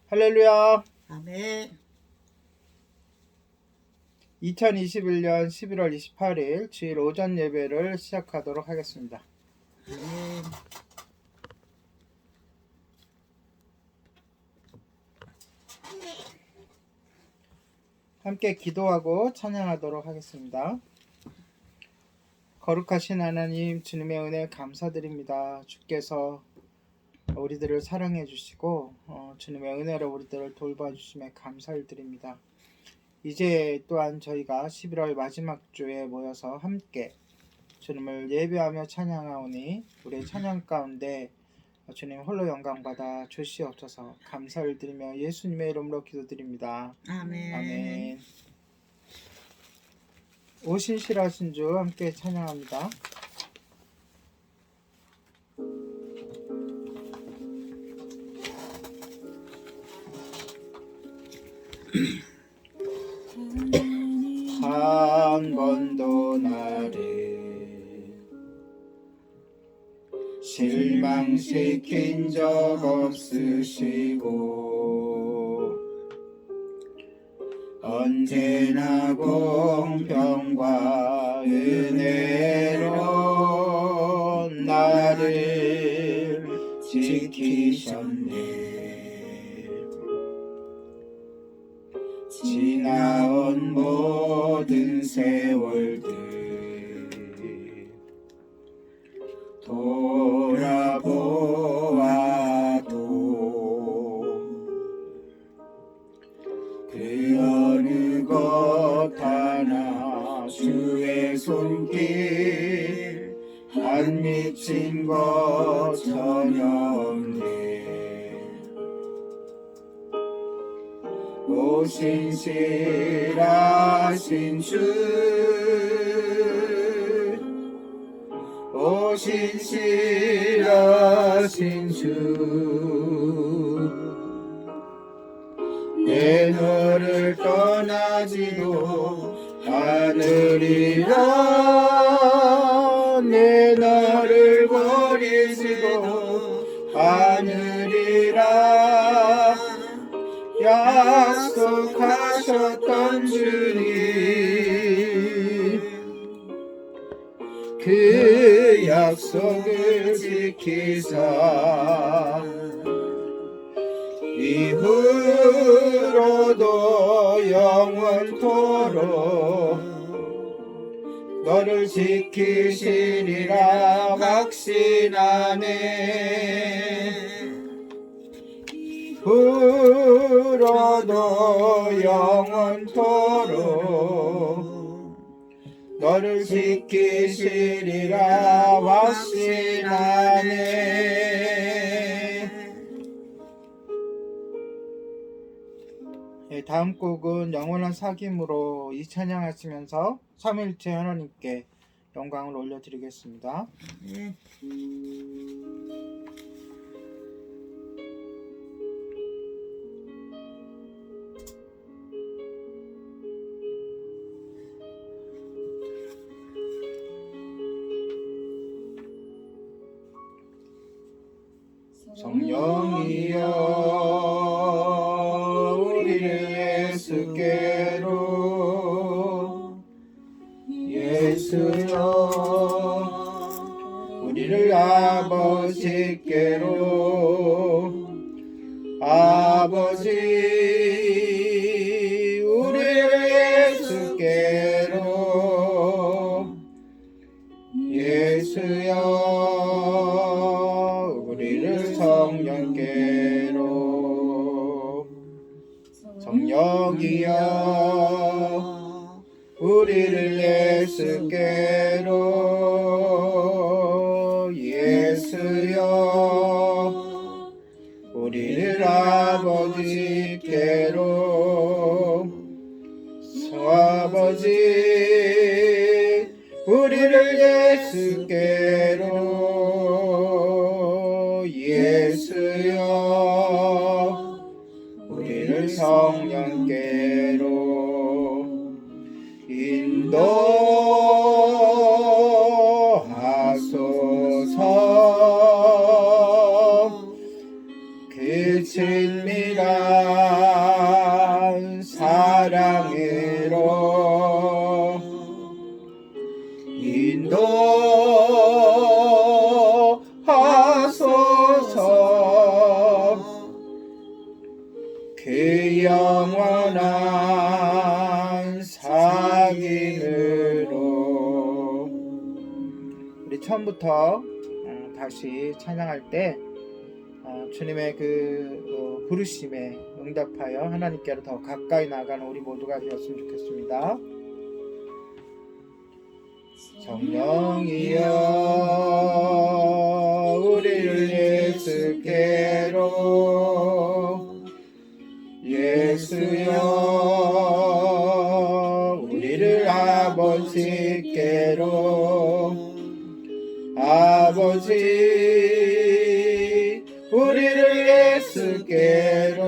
할렐루야. 아멘. 2021년 11월 28일 주일 오전 예배를 시작하도록 하겠습니다. 아멘. 함께 기도하고 찬양하도록 하겠습니다. 거룩하신 하나님, 주님의 은혜 감사드립니다. 주께서 우리들을 사랑해 주시고 주님의 은혜로 우리들을 돌봐주심에 감사를 드립니다. 이제 또한 저희가 11월 마지막 주에 모여서 함께 주님을 예배하며 찬양하오니 우리의 찬양 가운데 주님 홀로 영광받아 주시옵소서. 감사를 드리며 예수님의 이름으로 기도드립니다. 아멘. 아멘. 오신실하신 주 함께 찬양합니다. 한 번도 나를 실망시킨 적 없으시고 언제나 공평과 은혜로 나를 지키셨네. 지나온 모든 세월들 돌아보아도 그 어느 것 하나 주의 손길 안 미친 것 전혀 없네. 오신실하신 주, 오신실하신 주, 내 너를 떠나지도 않으리라. 내 너를 버리지도 않으리라. 약속하셨던 주님, 그 약속을 지키사 이후로도 영원토록 너를 지키시리라 확신하네. 이후로도 영원토록 너를 지키시리라 확신하네. 다음 곡은 영원한 사귐으로 이 찬양하시면서 삼위일체 하나님께 영광을 올려드리겠습니다. 아멘. 성령이여 우리를 예수께로, 예수여 우리를 아버지께로, 아버지 우리를 예수께로, 예수여 우리를 성령께로, 성령이여 우리를 예수께로, 예수여 우리를 아버지께로, 성아버지 우리를 예수께로, 예수여 우리를 성령께로 인도하소서. 그 친밀한 사랑으로 인도하소서. 그 영원한 사귐으로. 우리 처음부터 다시 찬양할 때 주님의 그 부르심에 응답하여 하나님께로 더 가까이 나가는 우리 모두가 되었으면 좋겠습니다. 성령이여 우리를 예수께로, 예수여 우리를 아버지께로, 아버지 우리를 예수께로,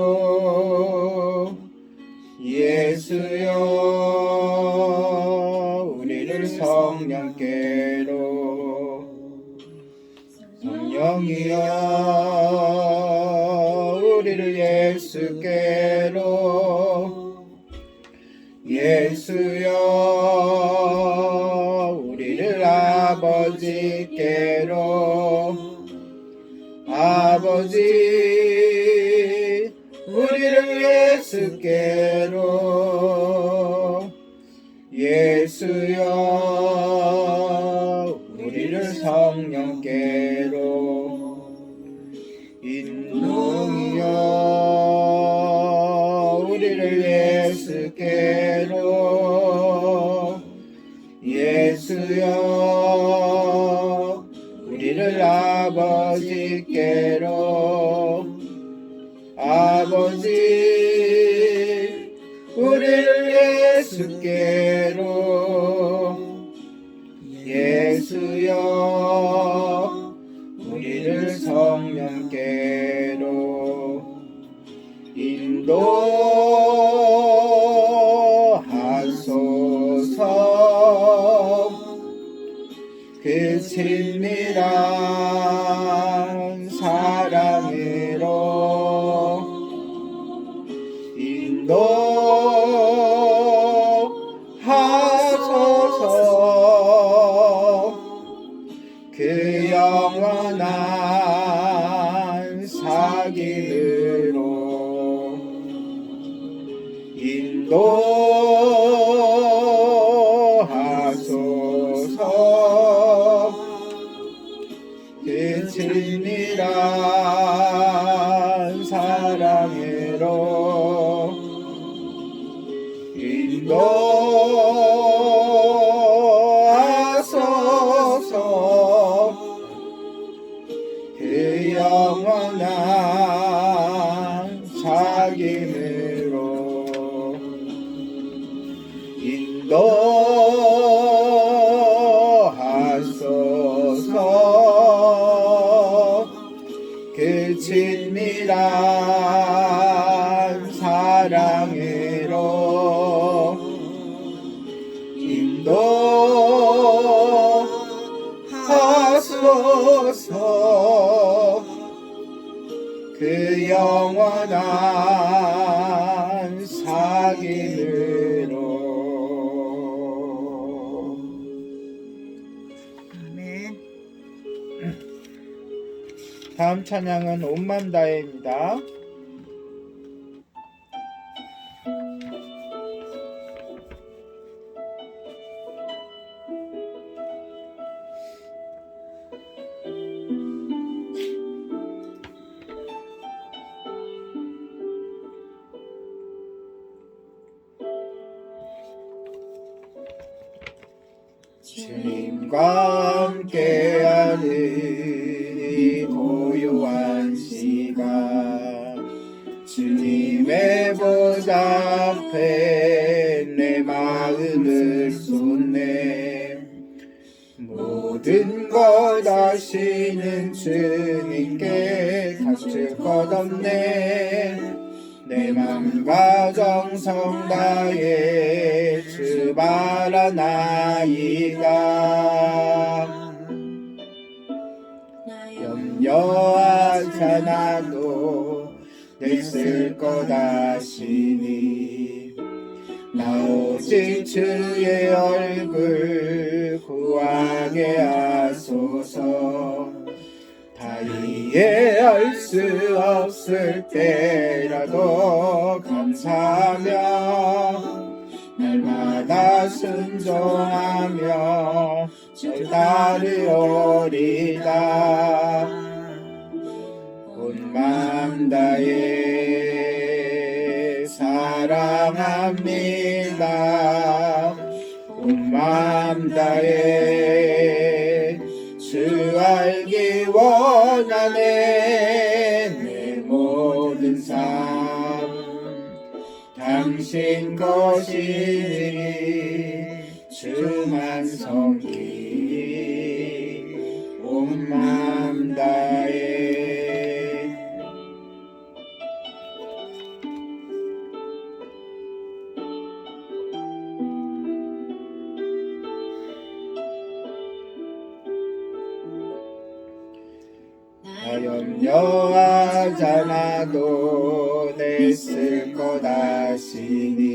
예수여 우리를 성령께로, 성령이여 우리를 예수께로, 예수여 우리를 아버지께로, 아버지 우리를 예수께로, 예수여 우리를 성령께로, 인동이여 우리를 예수께로, 예수여 우리를 아버지께로, 아버지 우리를 예수께로, 예수여 우리를 성령께로, 인도하소서. 그 친밀한 사랑으로 인도하소서. 그 영원한 사귐으로 인도하소서. 그 친밀한 사랑으로 인도하소서. 그 영원한 사귐으로 인도하소서. 그 친밀한 사랑으로 인도하소서. 그 영원한 사귐으로. 아멘. 다음 찬양은 온맘 다해입니다. 주님과 함께하는 이 고요한 시간, 주님의 보좌 앞에 내 마음을 쏟네. 모든 것 아시는 주님께 감출 것 없네. 내 맘과 정성 다해 주 바라나이다. 염려하지 않아도 냈을 것 하시니 나 오직 주의 얼굴 구하게 하소서. 다 이해할 수 없을 때라도 감사하며 날마다 순종하며 절 따르오리다. 온 마음 다해 사랑합니다. 온 마음 다해 주 알기 원하네. 내 모든 삶 당신 것이니 주만 섬기리 온 마음 다해. 나 염려하잖아도 냈을 것 하시니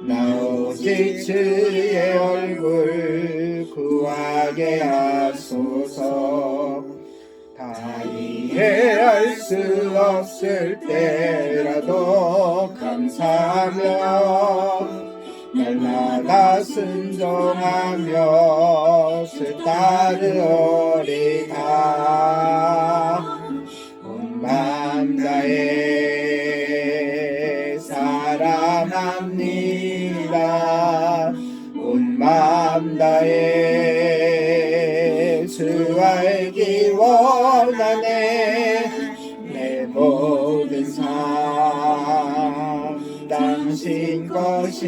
나 오직 주의 얼굴 구하게 하소서. 다 이해할 수 없을 때라도 감사하며 날마다 순종하며 주 따르오리다. 온 마음 다해 사랑합니다. 온 마음 다해 주 알기 원하네. 내 모든 삶 당신 것이니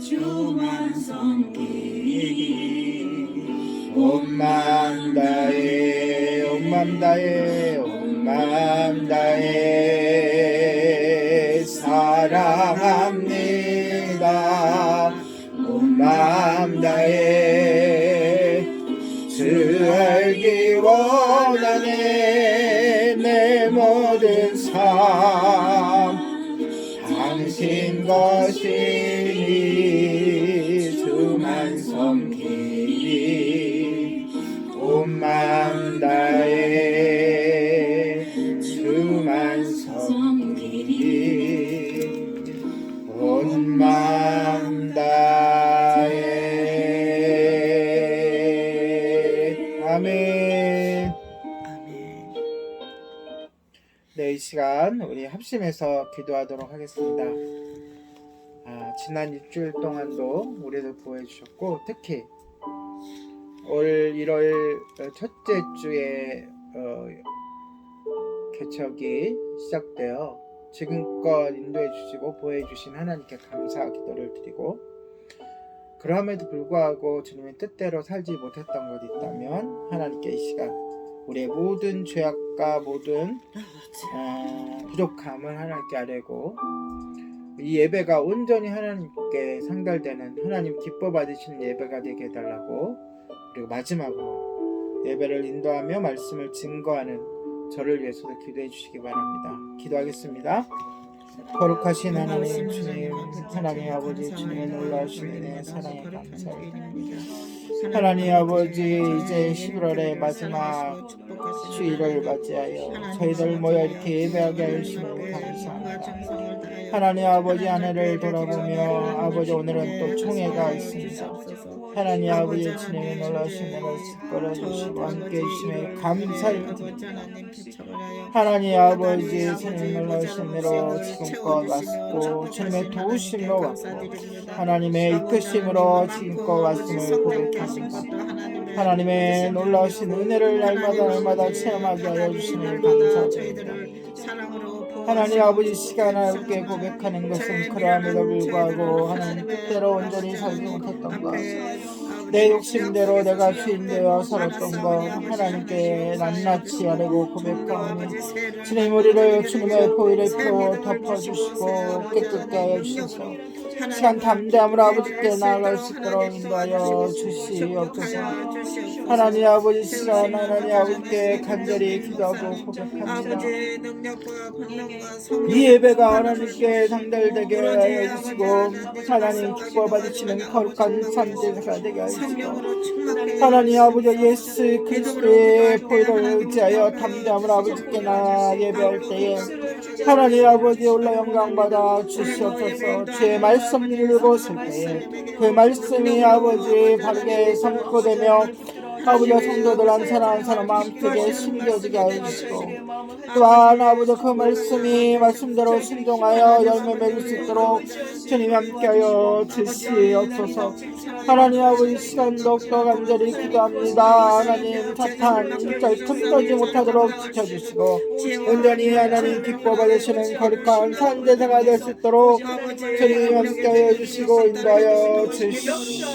주만 섬기리 온 마음 다해. 온 마음 다해 온 마음 다해 사랑합니다. 온 마음 다해 주 알기 원하네. 내 모든 삶 당신 것이니 주만 섬기리 온 마음 다해 주만 섬기리 온 마음 다해. 아멘. 네, 이 시간 우리 합심해서 기도하도록 하겠습니다. 지난 일주일 동안도 우리를 보호해 주셨고, 특히 올 1월 첫째 주에 개척이 시작되어 지금껏 인도해 주시고 보호해 주신 하나님께 감사 기도를 드리고, 그럼에도 불구하고 주님의 뜻대로 살지 못했던 것 있다면 하나님께 이 시간 우리의 모든 죄악과 모든 부족함을 하나님께 아뢰고, 이 예배가 온전히 하나님께 상달되는 하나님 기뻐 받으시는 예배가 되게 해달라고, 그리고 마지막으로 예배를 인도하며 말씀을 증거하는 저를 위해서도 기도해 주시기 바랍니다. 기도하겠습니다. 거룩하신 하나님 주님, 하나님 아버지 주님의 놀라우신 은혜 사랑에 감사합니다. 하나님 아버지, 이제 11월의 마지막 주일을 맞이하여 저희들 모여 이렇게 예배하게 하시면 감사합니다. 하나님 아버지, 한 해를 돌아보며 아버지 오늘은 또 총회가 있습니다. 하나님 아버지 주님의 놀라우신 은혜를 짓거려 주시고 함께 해주시며 감사합니다. 하나님 아버지 주님의 놀라우신 은혜로 지금껏 왔고 주님의 도우심으로 왔고 하나님의 이끄심으로 지금껏 왔음을 고백합니다. 하나님의 놀라우신 은혜를 날마다 체험하게 하여 주시니 감사드립니다. 하나님 아버지, 시간 함께 고백하는 것은 그러함에도 불구하고 하나님 뜻대로 온전히 살지 못했던 것, 내 욕심대로 내가 주인되어 살았던 것 하나님께 낱낱이 아뢰고 고백하오니 주님 우리를 주님의 보혈의 피로 덮어주시고 깨끗게 하여 주셔서 시간 담대함으로 아버지께 나아갈 수 있도록 인도하여 주시옵소서. 하나님 아버지 시간 하나님 아버지께 간절히 기도하고 고백합니다. 이 예배가 하나님께 상달되게 하여 주시고 하나님 기뻐 받으시는 거룩한 산제가 되게 하여 주시고 하나님 아버지 예수 그리스도의 보혈을 의지하여 담대함으로 아버지께 나 예배할 때에 하나님 아버지 올라 영광 받아 주시옵소서. 주의 말씀 읽었을 때에 그 말씀이 아버지 바르게 선포되며 아버지 성도들 한 사람 한 사람 마음속에 심겨지게 하여 주시고 또한 아버지 그 말씀이 말씀대로 순종하여 열매 맺을 수 있도록 주님 함께하여 주시옵소서. 하나님 아버지 시간 더욱더 간절히 기도합니다. 하나님 사탄 일절 틈떠지 못하도록 지켜주시고 온전히 하나님 기뻐 받으시는 거룩한 산제사가 될 수 있도록 주님 함께하여 주시고 인도하여 주시옵소서.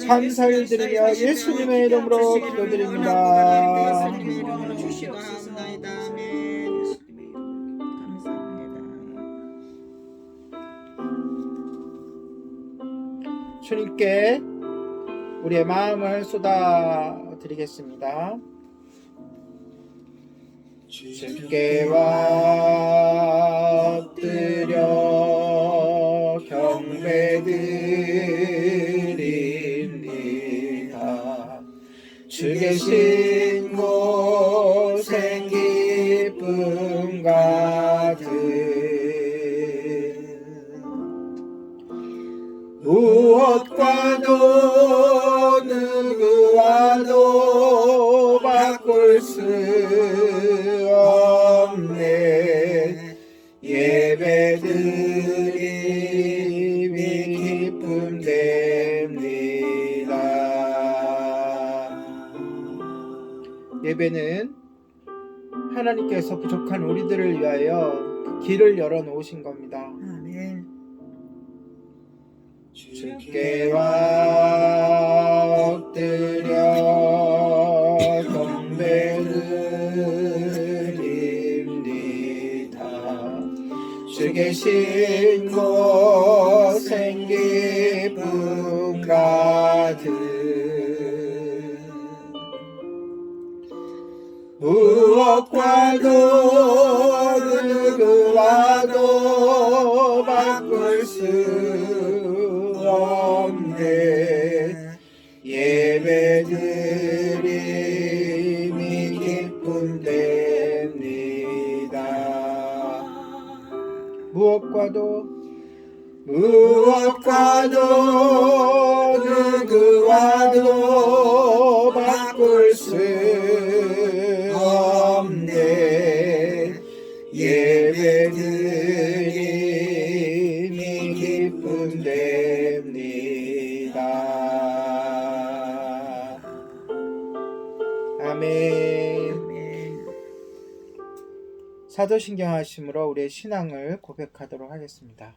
감사를 드리며 예수님의 이름으로 기도드립니다. 주님께 우리의 마음을 쏟아드리겠습니다. 주께 엎드려 경배드립니다. 주 계신 곳엔 기쁨 가득 무엇과도 누구와도 바꿀 수 없네 예배드림이 기쁨 됩니다. 예배는 하나님께서 부족한 우리들을 위하여 그 길을 열어놓으신 겁니다. 주께 엎드려 경배드립니다. 주 계신 곳엔 기쁨 가득 무엇과도 누구와도 바꿀 수 없네 예배드림이 기쁨 됩니다. 무엇과도 누구와도 바꿀 수 없네 예배드림이 기쁨 됩니다. 아멘. 사도신경 하심으로 우리의 신앙을 고백하도록 하겠습니다.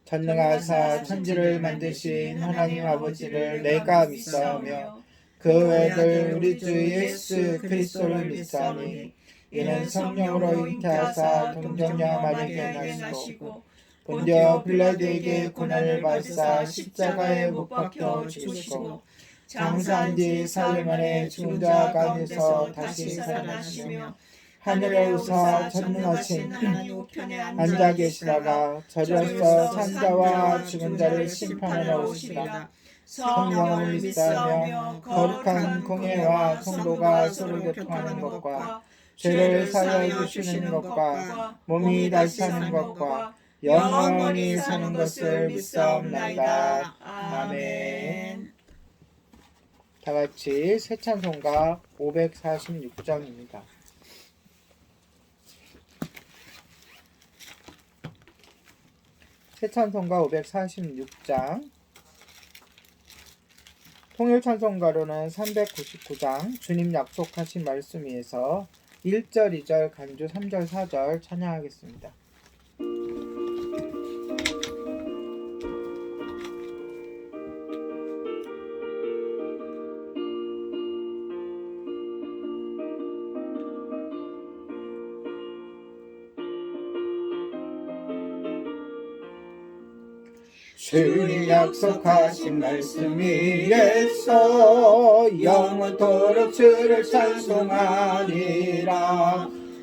전능하사 천지를 만드신 하나님 아버지를 내가 믿사오며 그 외들 우리 주 예수 그리스도를 믿사오니 이는 성령으로 잉태하사 동정녀 마리아에게 나시고 본디오 빌라도에게 고난을 받사 십자가에 못 박혀 죽으시고 장사한 뒤 사흘 만에 죽은 자 가운데서 다시 살아나시며 하늘에 오사 전능하신 앉아 계시다가 저리로서 산자와 죽은 자를 심판하러 오시다. 성령을 믿사오며 거룩한 공예와 성도가 서로 교통하는 것과 죄를 사하여 주시는 것과 몸이 다시 사는 것과 영원히 사는 것을 믿사옵나이다. 아멘. 다같이 새 찬송가 546장입니다. 새 찬송가 546장 통일 찬송가로는 399장 주님 약속하신 말씀 위에서 1절, 2절, 간주 3절, 4절 찬양하겠습니다. 주님 약속하신 말씀 위에서 영원토록 주를 찬송하니라.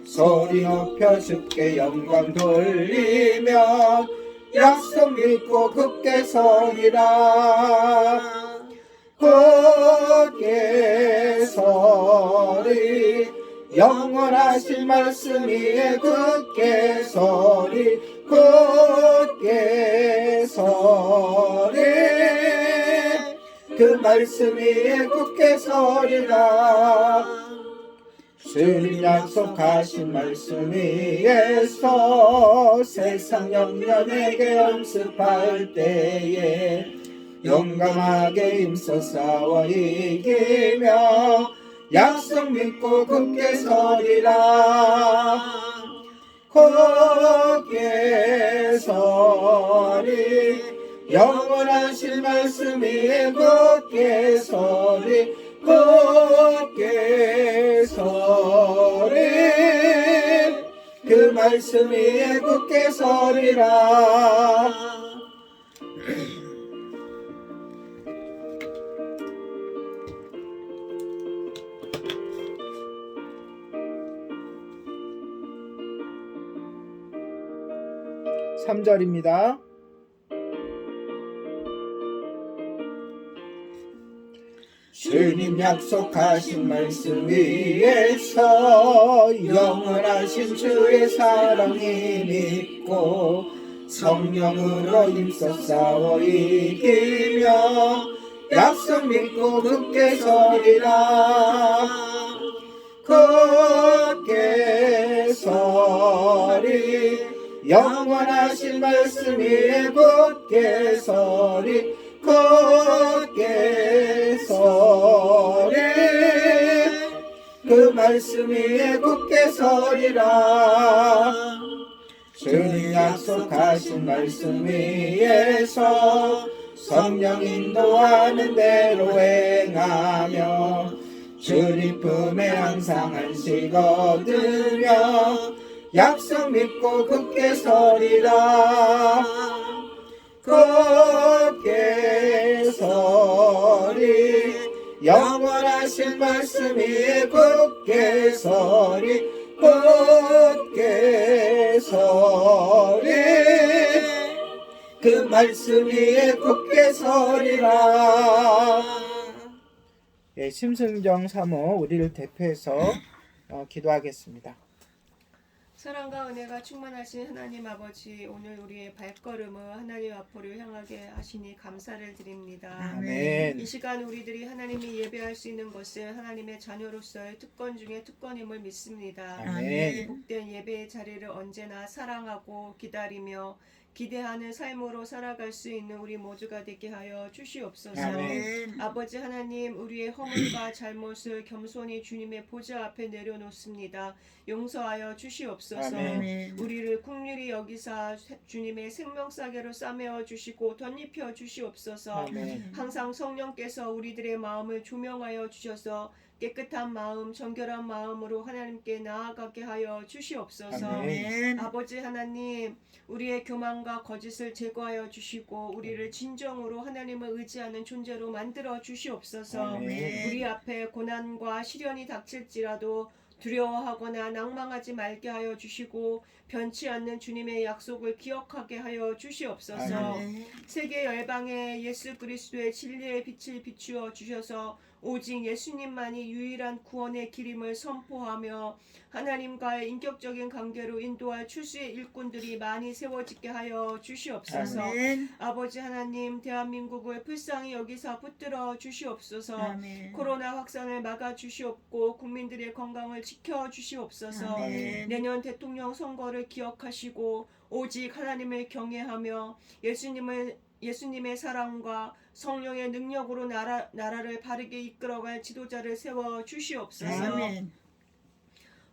소리 높여 주께 영광 돌리며 약속 믿고 굳게 서리라. 굳게 서리 영원하신 말씀 위에 굳게 서리 굳게 서리 그 말씀 위에 굳게 서리라. 주님 약속하신 말씀 위에서 세상 영년에게 연습할 때에 용감하게 힘써 싸워 이기며 약속 믿고 굳게 서리라. 굳게 서리 영원하신 말씀 위에 굳게 서리 굳게 서리 그 말씀 위에 굳게 서리라. 삼 절입니다. 주님 약속하신 말씀 위에서 영원하신 주의 사랑이 믿고 성령으로 힘써 싸워 이기며 약속 믿고 굳게 서리라. 굳게 서리 영원하신 말씀 위에 굳게 서리 굳게 서리 그 말씀 위에 굳게 서리라. 주님 약속하신 말씀 위에서 성령 인도하는 대로 행하며 주님 품에 항상 안식 얻으며 약속 믿고 굳게 서리라. 굳게 서리 영원하신 말씀 위에 굳게 서리 굳게 서리 그 말씀 위에 굳게 서리라. 예, 심승정 사모 우리를 대표해서 기도하겠습니다. 사랑과 은혜가 충만하신 하나님 아버지, 오늘 우리의 발걸음을 하나님 앞으로 향하게 하시니 감사를 드립니다. 아멘. 이 시간 우리들이 하나님이 예배할 수 있는 것은 하나님의 자녀로서의 특권 중에 특권임을 믿습니다. 아멘. 복된 예배의 자리를 언제나 사랑하고 기다리며 기대하는 삶으로 살아갈 수 있는 우리 모두가 되게 하여 주시옵소서. 아멘. 아버지 하나님, 우리의 허물과 잘못을 겸손히 주님의 보좌 앞에 내려놓습니다. 용서하여 주시옵소서. 아멘. 우리를 긍휼히 여기사 주님의 생명사계로 싸매어 주시고 덧입혀 주시옵소서. 아멘. 항상 성령께서 우리들의 마음을 조명하여 주셔서 깨끗한 마음, 정결한 마음으로 하나님께 나아가게 하여 주시옵소서. 아멘. 아버지 하나님, 우리의 교만과 거짓을 제거하여 주시고 우리를 진정으로 하나님을 의지하는 존재로 만들어 주시옵소서. 아멘. 우리 앞에 고난과 시련이 닥칠지라도 두려워하거나 낭망하지 말게 하여 주시고 변치 않는 주님의 약속을 기억하게 하여 주시옵소서. 아멘. 세계 열방에 예수 그리스도의 진리의 빛을 비추어 주셔서 오직 예수님만이 유일한 구원의 길임을 선포하며 하나님과의 인격적인 관계로 인도할 출수의 일꾼들이 많이 세워지게 하여 주시옵소서. 아멘. 아버지 하나님, 대한민국을 불쌍히 여기사 붙들어 주시옵소서. 아멘. 코로나 확산을 막아 주시옵고 국민들의 건강을 지켜 주시옵소서. 아멘. 내년 대통령 선거를 기억하시고 오직 하나님을 경외하며 예수님의 사랑과 성령의 능력으로 나라를 바르게 이끌어갈 지도자를 세워 주시옵소서. 아멘.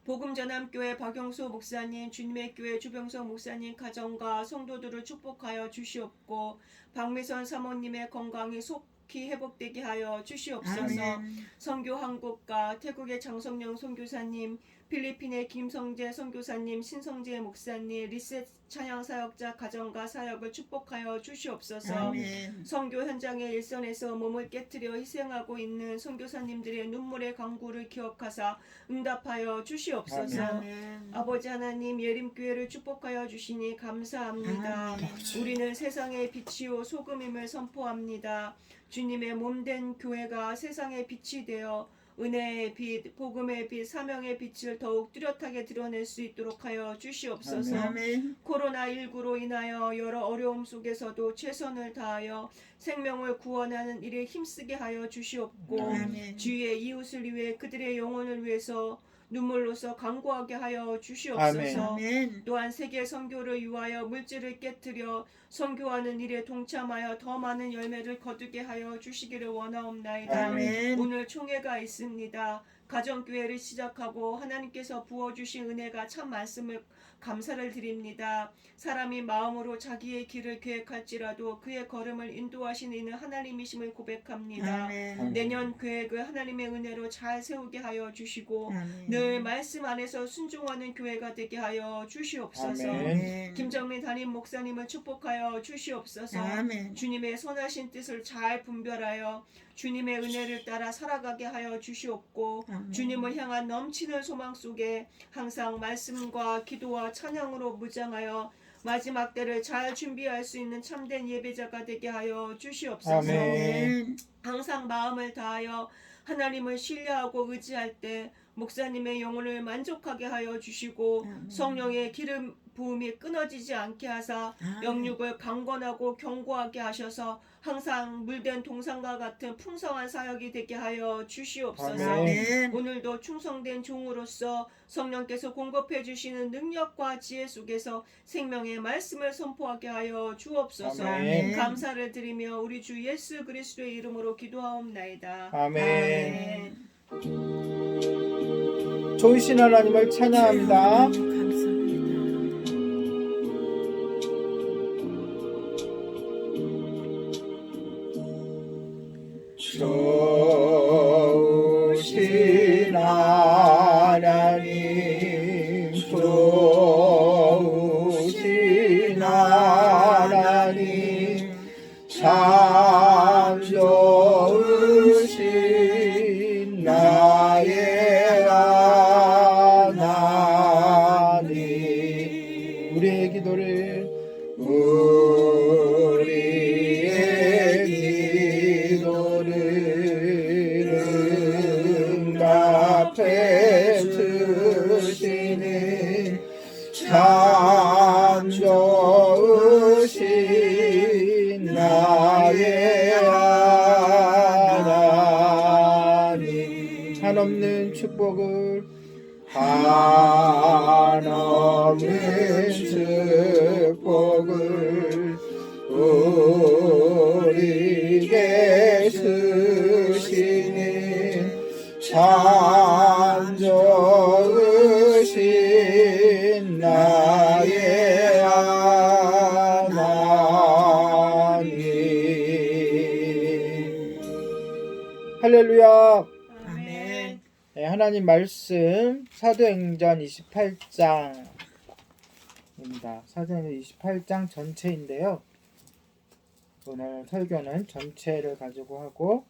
복음전함교회 박영수 목사님, 주님의 교회 주병석 목사님 가정과 성도들을 축복하여 주시옵고 박미선 사모님의 건강이 속히 회복되게 하여 주시옵소서. 아멘. 선교 한국과 태국의 장성령 선교사님, 필리핀의 김성재 선교사님, 신성재 목사님, 리셋 찬양 사역자 가정과 사역을 축복하여 주시옵소서. 아멘. 선교 현장의 일선에서 몸을 깨뜨려 희생하고 있는 선교사님들의 눈물의 강구를 기억하사 응답하여 주시옵소서. 아멘. 아버지 하나님, 예림교회를 축복하여 주시니 감사합니다. 아멘. 우리는 세상의 빛이요 소금임을 선포합니다. 주님의 몸된 교회가 세상의 빛이 되어 은혜의 빛, 복음의 빛, 사명의 빛을 더욱 뚜렷하게 드러낼 수 있도록 하여 주시옵소서. 아멘. 코로나19로 인하여 여러 어려움 속에서도 최선을 다하여 생명을 구원하는 일에 힘쓰게 하여 주시옵고 아멘. 주위의 이웃을 위해 그들의 영혼을 위해서 눈물로서 간구하게 하여 주시옵소서. 아멘. 또한 세계 선교를 위하여 물질을 깨뜨려 선교하는 일에 동참하여 더 많은 열매를 거두게 하여 주시기를 원하옵나이다. 아멘. 오늘 총회가 있습니다. 가정교회를 시작하고 하나님께서 부어주신 은혜가 참 많음을 감사를 드립니다. 사람이 마음으로 자기의 길을 계획할지라도 그의 걸음을 인도하시는 이는 하나님이심을 고백합니다. 아멘. 내년 계획을 하나님의 은혜로 잘 세우게 하여 주시고 아멘. 늘 말씀 안에서 순종하는 교회가 되게 하여 주시옵소서. 아멘. 김정민 담임 목사님을 축복하여 주시옵소서. 아멘. 주님의 선하신 뜻을 잘 분별하여 주님의 은혜를 따라 살아가게 하여 주시옵고 아멘. 주님을 향한 넘치는 소망 속에 항상 말씀과 기도와 찬양으로 무장하여 마지막 때를 잘 준비할 수 있는 참된 예배자가 되게 하여 주시옵소서. 아멘. 항상 마음을 다하여 하나님을 신뢰하고 의지할 때 목사님의 영혼을 만족하게 하여 주시고 성령의 기름 부음이 끊어지지 않게 하사 영육을 강건하고 견고하게 하셔서 항상 물된 동산과 같은 풍성한 사역이 되게 하여 주시옵소서. 아멘. 오늘도 충성된 종으로서 성령께서 공급해 주시는 능력과 지혜 속에서 생명의 말씀을 선포하게 하여 주옵소서. 아멘. 감사를 드리며 우리 주 예수 그리스도의 이름으로 기도하옵나이다. 아멘. 좋으신 하나님을 찬양합니다. 감사합니다. 좋으신 하나님, 좋으신 하나님, 참 좋으신 나의 하나님. 우리의 기도를 응답해 주시는 참 좋으신 나의 하나님. 한없는 축복을 한없는 축복을 우리에게 주시는 참 좋으신 나의 하나님. 할렐루야. 아멘. 네, 하나님 말씀 사도행전 28장입니다. 사도행전 28장 전체인데요. 오늘 설교는 전체를 가지고 하고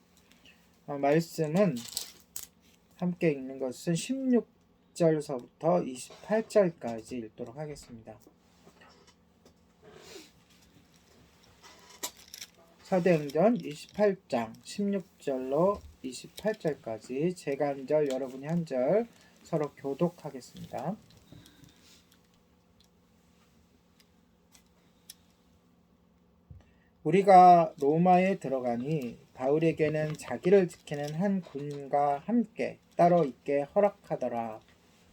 말씀은 함께 읽는 것은 16절서부터 28절까지 읽도록 하겠습니다. 사도행전 28장 16절로 28절까지 제가 한 절 여러분이 한 절 서로 교독하겠습니다. 우리가 로마에 들어가니 바울에게는 자기를 지키는 한 군과 함께 따로 있게 허락하더라.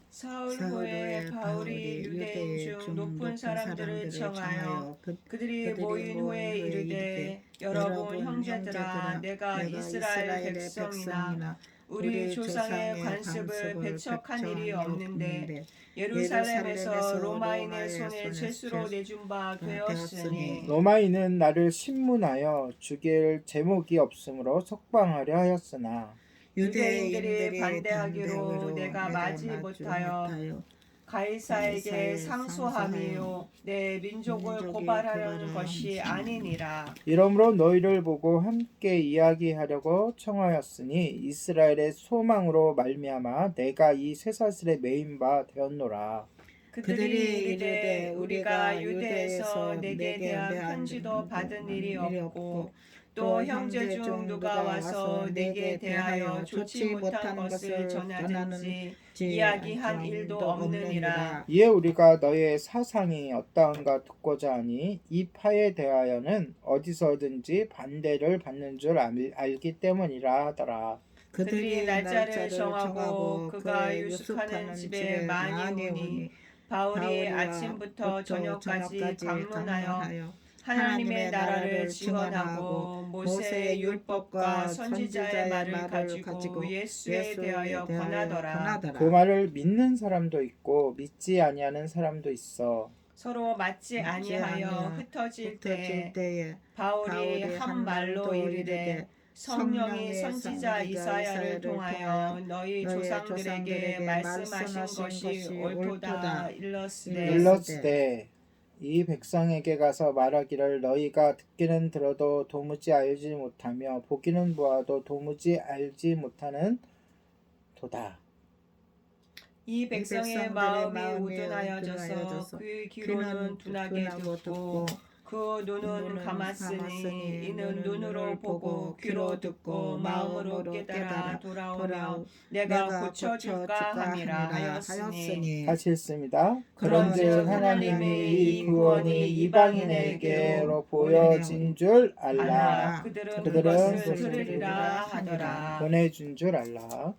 사울 후에 바울이 유대인 중 높은 사람들을 청하여 그들이 모인 후에 이르되 여러분 형제들아 내가 이스라엘 백성이나 우리 조상의 관습을 배척한 일이 없는데 예루살렘에서 로마인의 손에 죄수로 내준 바 되었으니 로마인은 나를 신문하여 죽일 제목이 없으므로 석방하려 하였으나 유대인들이 반대하기로 내가 마지 못하여 가이사에게 상소함이요 내 민족을 고발하려는 것이 아니니라. 이러므로 너희를 보고 함께 이야기하려고 청하였으니 이스라엘의 소망으로 말미암아 내가 이 쇠사슬에 매인 바 되었노라. 그들이 이르되 우리가 유대에서 내게 대한 편지도 받은 일이 없고 또 형제 중 누가 와서 내게 대하여 좋지 못한 것을 전하든지 이야기한 일도 없느니라. 이에 우리가 너의 사상이 어떠한가 듣고자 하니 이 파에 대하여는 어디서든지 반대를 받는 줄 알기 때문이라 하더라. 그들이 날짜를 정하고 그가 유숙하는 집에 많이 오니 바울이 아침부터 저녁까지 강론하여 하나님의 나라를 증언하고 모세의 율법과 선지자의 말을 가지고 예수에 대하여 권하더라. 그 말을 믿는 사람도 있고 믿지 아니하는 사람도 있어. 서로 맞지 아니하여 흩어질 때에 바울이 한 말로 이르되 성령이 선지자 이사야를 통하여 너희 조상들에게 말씀하신 것이 옳도다 일렀으되 이 백성에게 가서 말하기를 너희가 듣기는 들어도 도무지 알지 못하며 보기는 보아도 도무지 알지 못하는 도다. 이 백성의 마음이 우둔하여져서 그 귀로는 둔하게 듣고 그 눈은 감았으니 이는 눈으로 보고 귀로 듣고 마음으로 깨달아 돌아오며 내가 고쳐줄까 함이라 하였으니 같이 읽습니다. 그런즉 하나님의 이 구원이 이방인에게로 보여진 줄 알라. 그들은 그것을 그것을 들으리라 하더라. 보내준 줄 알라.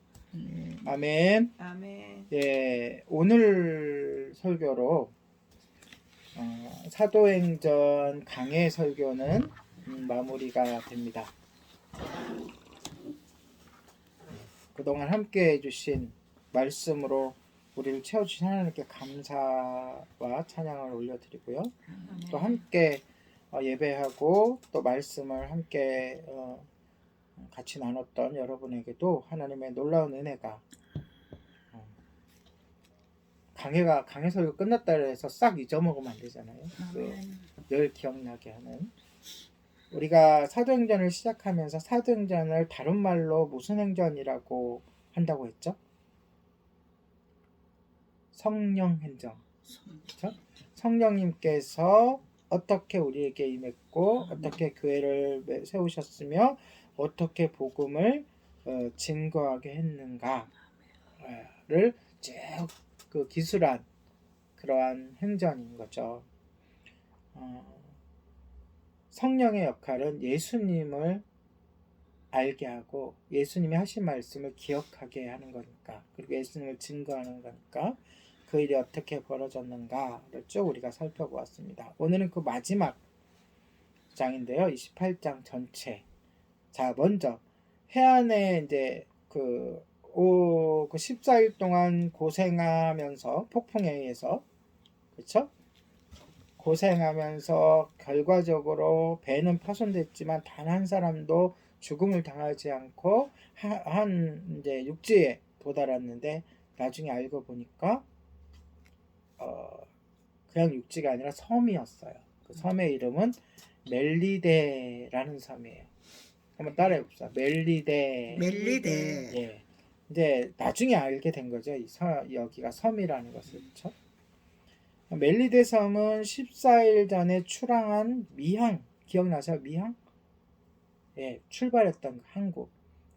아멘. 아멘. 예, 오늘 설교로 사도행전 강해 설교는 마무리가 됩니다. 그동안 함께 해주신 말씀으로 우리를 채워주신 하나님께 감사와 찬양을 올려드리고요. 또 함께 예배하고 또 말씀을 함께 같이 나눴던 여러분에게도 하나님의 놀라운 은혜가 강해 설교 끝났다 해서 싹 잊어먹으면 안 되잖아요. 늘 기억나게 하는. 우리가 사도행전을 시작하면서 사도행전을 다른 말로 무슨 행전이라고 한다고 했죠? 성령행전. 그렇죠? 성령님께서 어떻게 우리에게 임했고 어떻게 교회를 세우셨으며 어떻게 복음을 증거하게 했는가를 쭉 그 기술한 그러한 행전인 거죠. 성령의 역할은 예수님을 알게 하고 예수님이 하신 말씀을 기억하게 하는 거니까, 그리고 예수님을 증거하는 거니까 그 일이 어떻게 벌어졌는가를 쭉 우리가 살펴보았습니다. 오늘은 그 마지막 장인데요. 28장 전체. 자, 먼저 해안에 이제 그 14일 동안 고생하면서 폭풍에 의해서, 그렇죠? 고생하면서 결과적으로 배는 파손됐지만 단 한 사람도 죽음을 당하지 않고 한 이제 육지에 도달했는데 나중에 알고 보니까 그냥 육지가 아니라 섬이었어요. 그 섬의 이름은 멜리데라는 섬이에요. 한번 따라해 봅시다. 멜리데. 예. 이제 나중에 알게 된 거죠. 여기가 섬이라는 것을. 그렇죠? 멜리데 섬은 14일 전에 출항한 미항, 기억나세요? 미항? 예, 출발했던 항구.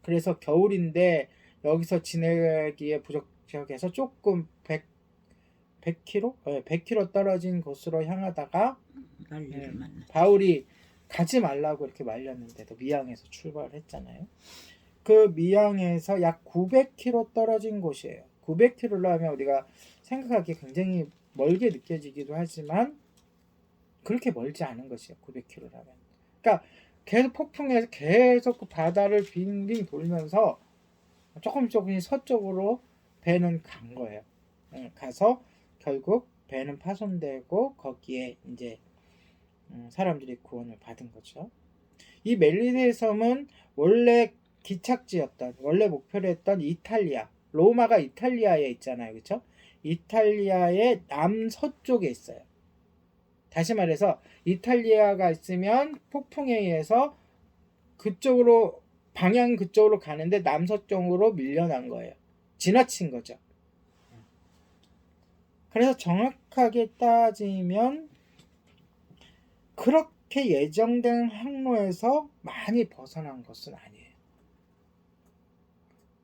그래서 겨울인데 여기서 지내기에 부적해서 조금 100km? 100km 떨어진 곳으로 향하다가 바울이 가지 말라고 이렇게 말렸는데도 미항에서 출발을 했잖아요. 그 미항에서 약 900km 떨어진 곳이에요. 900km로 하면 우리가 생각하기에 굉장히 멀게 느껴지기도 하지만 그렇게 멀지 않은 것이에요. 900km라면. 그러니까 계속 폭풍에서 계속 그 바다를 빙빙 돌면서 조금 서쪽으로 배는 간 거예요. 가서 결국 배는 파손되고 거기에 이제 사람들이 구원을 받은 거죠. 이 멜리네 섬은 원래 기착지였던, 원래 목표로 했던 이탈리아, 로마가 이탈리아에 있잖아요, 그렇죠? 이탈리아의 남서쪽에 있어요. 다시 말해서 이탈리아가 있으면 폭풍에 의해서 그쪽으로, 방향 그쪽으로 가는데 남서쪽으로 밀려난 거예요. 지나친 거죠. 그래서 정확하게 따지면 그렇게 예정된 항로에서 많이 벗어난 것은 아니에요.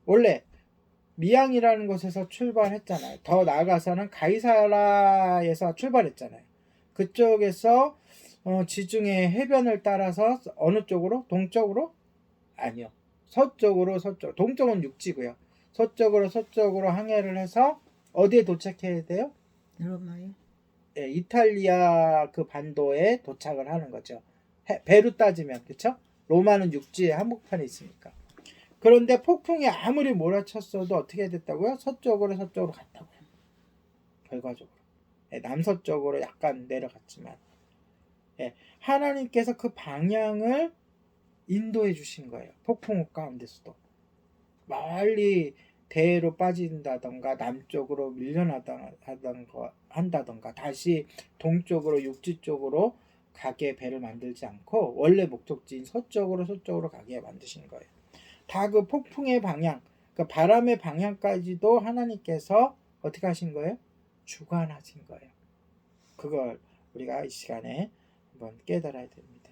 원래 미양이라는 곳에서 출발했잖아요. 더 나아가서는 가이사라에서 출발했잖아요. 그쪽에서 지중해 해변을 따라서 어느 쪽으로? 동쪽으로? 아니요. 서쪽으로. 동쪽은 육지고요. 서쪽으로 항해를 해서 어디에 도착해야 돼요? 로마요? 예, 이탈리아 그 반도에 도착을 하는 거죠. 배로 따지면, 그쵸? 로마는 육지에 한복판에 있으니까. 그런데 폭풍이 아무리 몰아쳤어도 어떻게 됐다고요? 서쪽으로 갔다고요. 결과적으로. 예, 남서쪽으로 약간 내려갔지만. 예, 하나님께서 그 방향을 인도해 주신 거예요. 폭풍 가운데서도. 멀리 대해로 빠진다던가 남쪽으로 한다던가 다시 동쪽으로 육지 쪽으로 가게 배를 만들지 않고 원래 목적지인 서쪽으로 가게 만드신 거예요. 다 그 폭풍의 방향, 그 바람의 방향까지도 하나님께서 어떻게 하신 거예요? 주관하신 거예요. 그걸 우리가 이 시간에 한번 깨달아야 됩니다.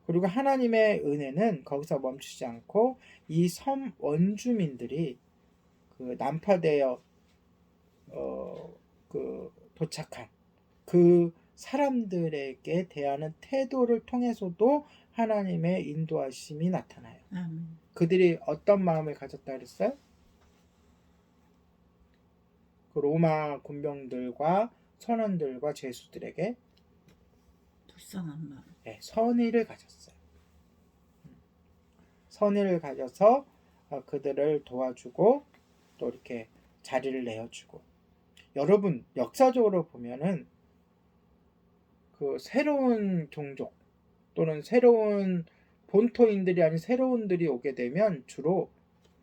그리고 하나님의 은혜는 거기서 멈추지 않고 이 섬 원주민들이 그 난파되어 도착한 그 사람들에게 대하는 태도를 통해서도 하나님의 인도하심이 나타나요. 그들이 어떤 마음을 가졌다 그랬어요? 그 로마 군병들과 선원들과 죄수들에게 불쌍한 마음. 네, 선의를 가졌어요. 선의를 가져서 그들을 도와주고 또 이렇게 자리를 내어주고. 여러분 역사적으로 보면은 그 새로운 종족 또는 새로운 본토인들이 아닌 새로운들이 오게 되면 주로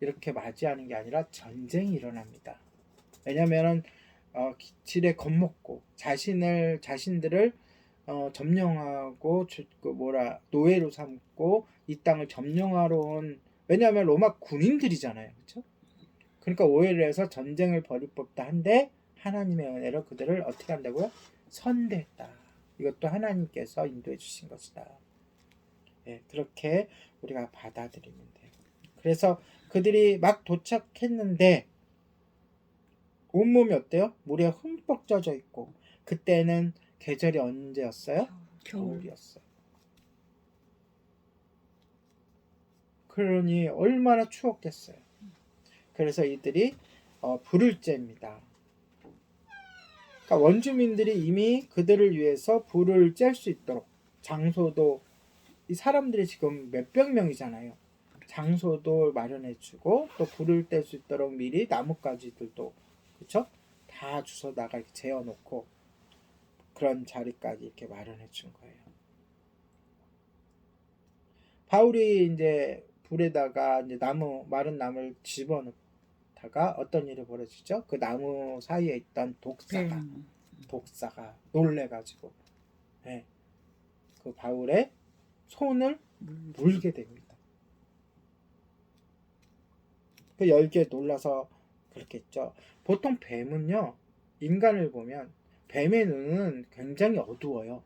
이렇게 맞이하는 게 아니라 전쟁이 일어납니다. 왜냐면은 길에 겁먹고 자신들을 점령하고 노예로 삼고 이 땅을 점령하러 온, 왜냐하면 로마 군인들이잖아요, 그렇죠? 그러니까 오해를 해서 전쟁을 벌일 법도 한데 하나님의 은혜로 그들을 어떻게 한다고요? 선대했다. 이것도 하나님께서 인도해 주신 것이다. 예, 그렇게 우리가 받아들이면 돼요. 그래서 그들이 막 도착했는데 온몸이 어때요? 물에 흠뻑 젖어 있고, 그때는 계절이 언제였어요? 겨울이었어요. 그러니 얼마나 추웠겠어요. 그래서 이들이 불을 쬐입니다. 그러니까 원주민들이 이미 그들을 위해서 불을 쬐 수 있도록 장소도, 이 사람들이 지금 몇백 명이잖아요. 장소도 마련해주고 또 불을 뗄 수 있도록 미리 나뭇가지들도, 그쵸? 다 주워다가 이렇게 재워놓고 그런 자리까지 이렇게 마련해 준 거예요. 바울이 이제 불에다가 이제 마른 나무를 집어넣다가 어떤 일이 벌어지죠? 그 나무 사이에 있던 독사가 놀래가지고 그 바울의 손을 물게 됩니다. 그 열기에 놀라서 그렇겠죠. 보통 뱀은요, 인간을 보면 뱀의 눈은 굉장히 어두워요.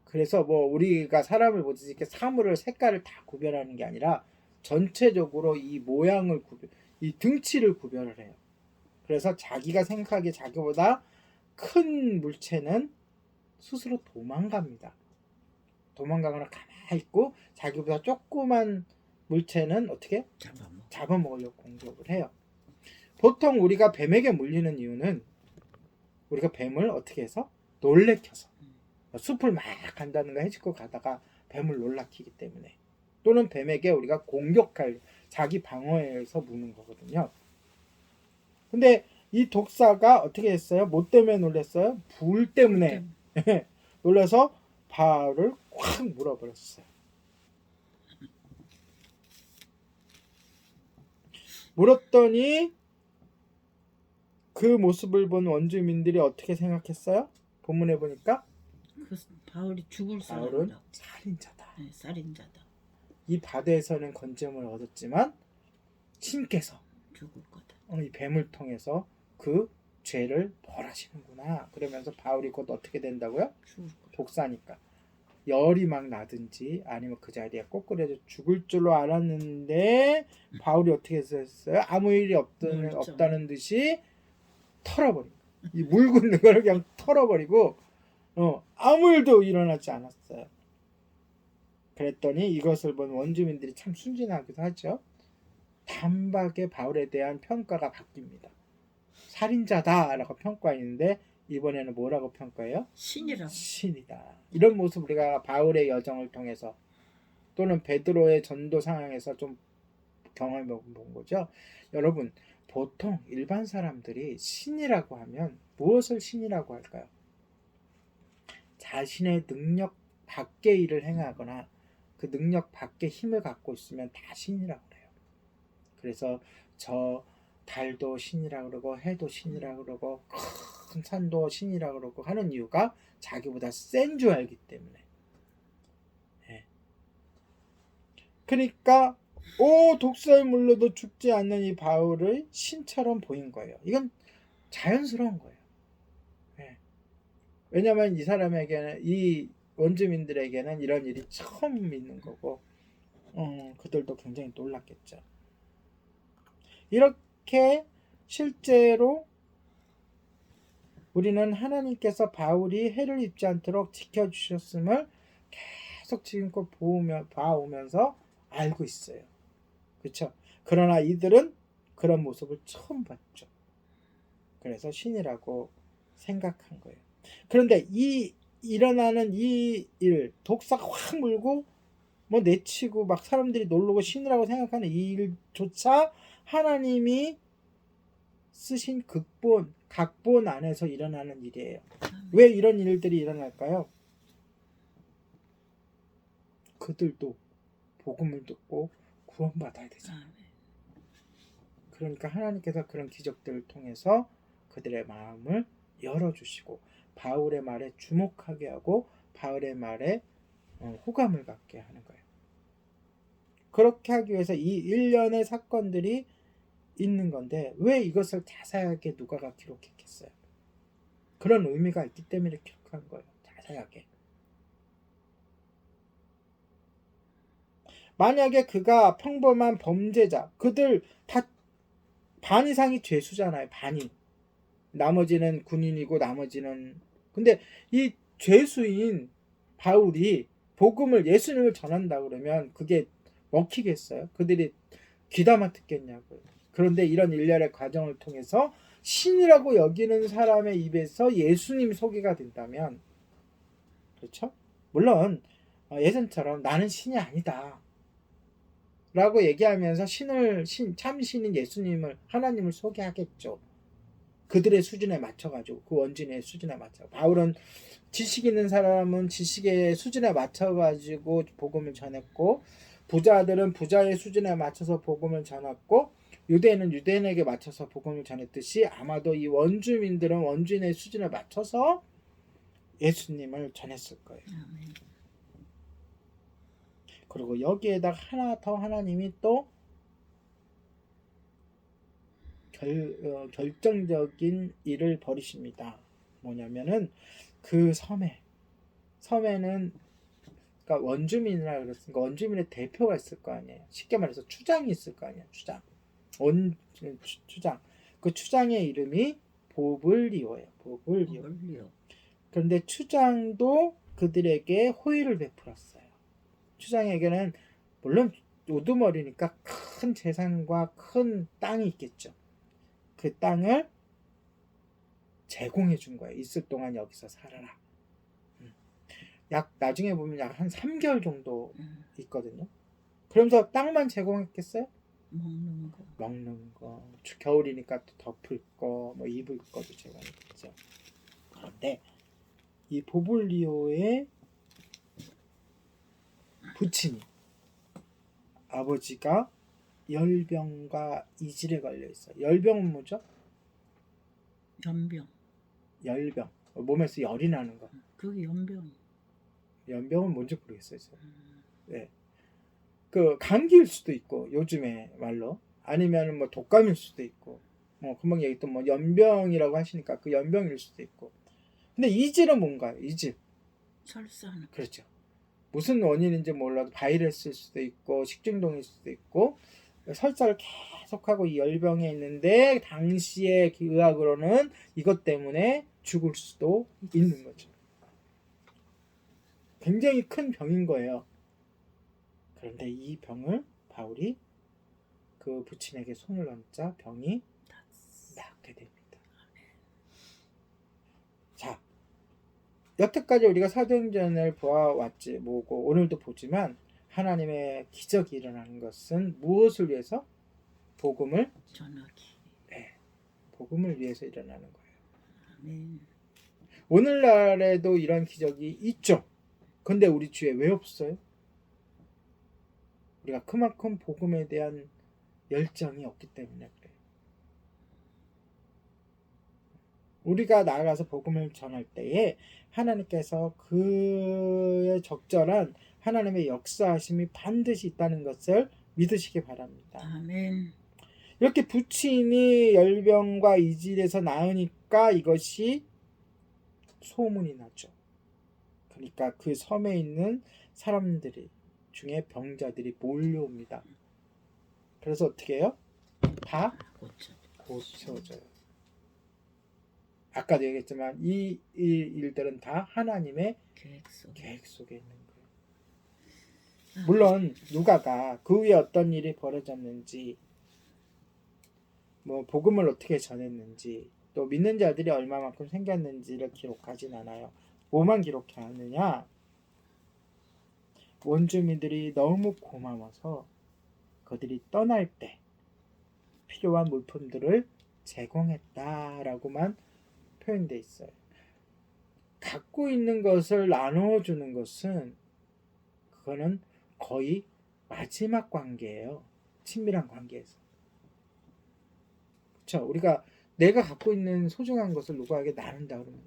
그래서 우리가 사람을 보듯이 이렇게 사물을 색깔을 다 구별하는 게 아니라 전체적으로 이 모양을 이 등치를 구별을 해요. 그래서 자기가 생각하기에 자기보다 큰 물체는 스스로 도망갑니다. 도망가거나 가만히 있고 자기보다 조그만 물체는 어떻게? 잡아먹으려고 공격을 해요. 보통 우리가 뱀에게 물리는 이유는 우리가 뱀을 어떻게 해서? 놀래켜서. 숲을 막 간다든가 해집고 가다가 뱀을 놀라키기 때문에, 또는 뱀에게 우리가 공격할 자기 방어에서 무는 거거든요. 근데 이 독사가 어떻게 했어요? 뭐 때문에 놀랐어요? 불 때문에 놀라서 바울을 콱 물어버렸어요. 물었더니 그 모습을 본 원주민들이 어떻게 생각했어요? 본문에 보니까 그 바울이 죽을 바울은 사람이라고. 살인자다. 네, 살인자다. 이 바다에서는 건짐을 얻었지만 신께서 죽을 거다. 이 뱀을 통해서 그 죄를 벌하시는구나. 그러면서 바울이 곧 어떻게 된다고요? 죽을 거다. 독사니까 열이 막 나든지 아니면 그 자리에 꼬꾸려져 죽을 줄로 알았는데 바울이 어떻게 했어요? 아무 일이 없다는 듯이 털어버린 거예요. 이 물 굽는 걸 그냥 털어버리고 아무 일도 일어나지 않았어요. 그랬더니 이것을 본 원주민들이 참 순진하기도 하죠. 단박에 바울에 대한 평가가 바뀝니다. 살인자다라고 평가했는데 이번에는 뭐라고 평가해요? 신이라고. 신이다. 이런 모습 우리가 바울의 여정을 통해서 또는 베드로의 전도 상황에서 좀 경험해 본 거죠. 여러분, 보통 일반 사람들이 신이라고 하면 무엇을 신이라고 할까요? 자신의 능력 밖의 일을 행하거나 그 능력 밖의 힘을 갖고 있으면 다 신이라고 그래요. 그래서 저 달도 신이라고 그러고 해도 신이라고 그러고 큰 산도 신이라고 그러고 하는 이유가 자기보다 센 줄 알기 때문에. 네. 그러니까 독사에 물려도 죽지 않는 이 바울의 신처럼 보인 거예요. 이건 자연스러운 거예요. 네. 왜냐하면 이 사람에게는 이 원주민들에게는 이런 일이 처음 있는 거고 그들도 굉장히 놀랐겠죠. 이렇게 실제로 우리는 하나님께서 바울이 해를 입지 않도록 지켜주셨음을 계속 지금껏 봐오면서 알고 있어요. 그렇죠? 그러나 이들은 그런 모습을 처음 봤죠. 그래서 신이라고 생각한 거예요. 그런데 일어나는 이 일, 독사가 확 물고 뭐 내치고 막 사람들이 놀라고 신이라고 생각하는 이 일조차 하나님이 쓰신 각본 안에서 일어나는 일이에요. 왜 이런 일들이 일어날까요? 그들도 복음을 듣고 구원받아야 되잖아요. 그러니까 하나님께서 그런 기적들을 통해서 그들의 마음을 열어주시고 바울의 말에 주목하게 하고 바울의 말에 호감을 갖게 하는 거예요. 그렇게 하기 위해서 이 일련의 사건들이 있는 건데 왜 이것을 자세하게 누가가 기록했겠어요? 그런 의미가 있기 때문에 기록한 거예요. 자세하게. 만약에 그가 평범한 범죄자, 그들 다 반 이상이 죄수잖아요. 반이. 나머지는 군인이고 나머지는 근데 이 죄수인 바울이 복음을 예수님을 전한다 그러면 그게 먹히겠어요? 그들이 귀담아 듣겠냐고요. 그런데 이런 일련의 과정을 통해서 신이라고 여기는 사람의 입에서 예수님이 소개가 된다면 그렇죠? 물론 예전처럼 나는 신이 아니다 라고 얘기하면서 참 신인 예수님을 하나님을 소개하겠죠. 그들의 수준에 맞춰가지고 그 원진의 수준에 맞춰. 바울은 지식 있는 사람은 지식의 수준에 맞춰가지고 복음을 전했고 부자들은 부자의 수준에 맞춰서 복음을 전했고 유대인은 유대인에게 맞춰서 복음을 전했듯이 아마도 이 원주민들은 원주민의 수준에 맞춰서 예수님을 전했을 거예요. 그리고 여기에다가 하나 더 하나님이 또 결정적인 일을 벌이십니다. 뭐냐면은 그 섬에는 그러니까 원주민이라 그랬으니까 원주민의 대표가 있을 거 아니에요. 쉽게 말해서 추장이 있을 거 아니에요. 추장. 그 추장의 이름이 보블리오예요. 보블리오. 그런데 추장도 그들에게 호의를 베풀었어요. 추장에게는 물론 우두머리니까 큰 재산과 큰 땅이 있겠죠. 그 땅을 제공해 준 거예요. 있을 동안 여기서 살아라. 나중에 보면 약 한 3개월 정도 있거든요. 그러면서 땅만 제공했겠어요? 먹는 거. 겨울이니까 또 덮을 거, 뭐 입을 거도 제가 있죠. 그런데 이 보볼리오의 부친이 아버지가 열병과 이질에 걸려 있어. 열병은 뭐죠? 연병. 열병. 몸에서 열이 나는 거. 그게 연병. 연병은 뭔지 모르겠어요. 네. 그 감기일 수도 있고 요즘에 말로 아니면 뭐 독감일 수도 있고 금방 얘기했던 뭐 연병이라고 하시니까 그 연병일 수도 있고. 근데 이질은 뭔가요? 이질. 설사는. 그렇죠. 무슨 원인인지 몰라도 바이러스일 수도 있고 식중독일 수도 있고 설사를 계속하고 이 열병에 있는데 당시의 의학으로는 이것 때문에 죽을 수도 있는 거죠. 굉장히 큰 병인 거예요. 그런데 이 병을 바울이 그 부친에게 손을 얹자 병이 낫게 됩니다. 자, 여태까지 우리가 사도행전을 보아왔지 뭐고 오늘도 보지만 하나님의 기적이 일어나는 것은 무엇을 위해서? 복음을 전하기. 네, 복음을 위해서 일어나는 거예요. 아멘. 오늘날에도 이런 기적이 있죠. 근데 우리 주위에 왜 없어요? 우리가 그만큼 복음에 대한 열정이 없기 때문에 그래요. 우리가 나아가서 복음을 전할 때에 하나님께서 그의 적절한 하나님의 역사하심이 반드시 있다는 것을 믿으시기 바랍니다. 아멘. 이렇게 부친이 열병과 이질에서 나으니까 이것이 소문이 나죠. 그러니까 그 섬에 있는 사람들이 중에 병자들이 몰려옵니다. 그래서 어떻게 해요? 다 고쳐져요. 아까도 얘기했지만 이 일들은 다 하나님의 계획 속에 있는 거예요. 물론 누가가 그 위에 어떤 일이 벌어졌는지 뭐 복음을 어떻게 전했는지 또 믿는 자들이 얼마만큼 생겼는지를 기록하진 않아요. 뭐만 기록하느냐? 원주민들이 너무 고마워서 그들이 떠날 때 필요한 물품들을 제공했다라고만 표현되어 있어요. 갖고 있는 것을 나눠주는 것은 그거는 거의 마지막 관계예요. 친밀한 관계에서. 그렇죠? 우리가 내가 갖고 있는 소중한 것을 누구에게 나눈다 그러면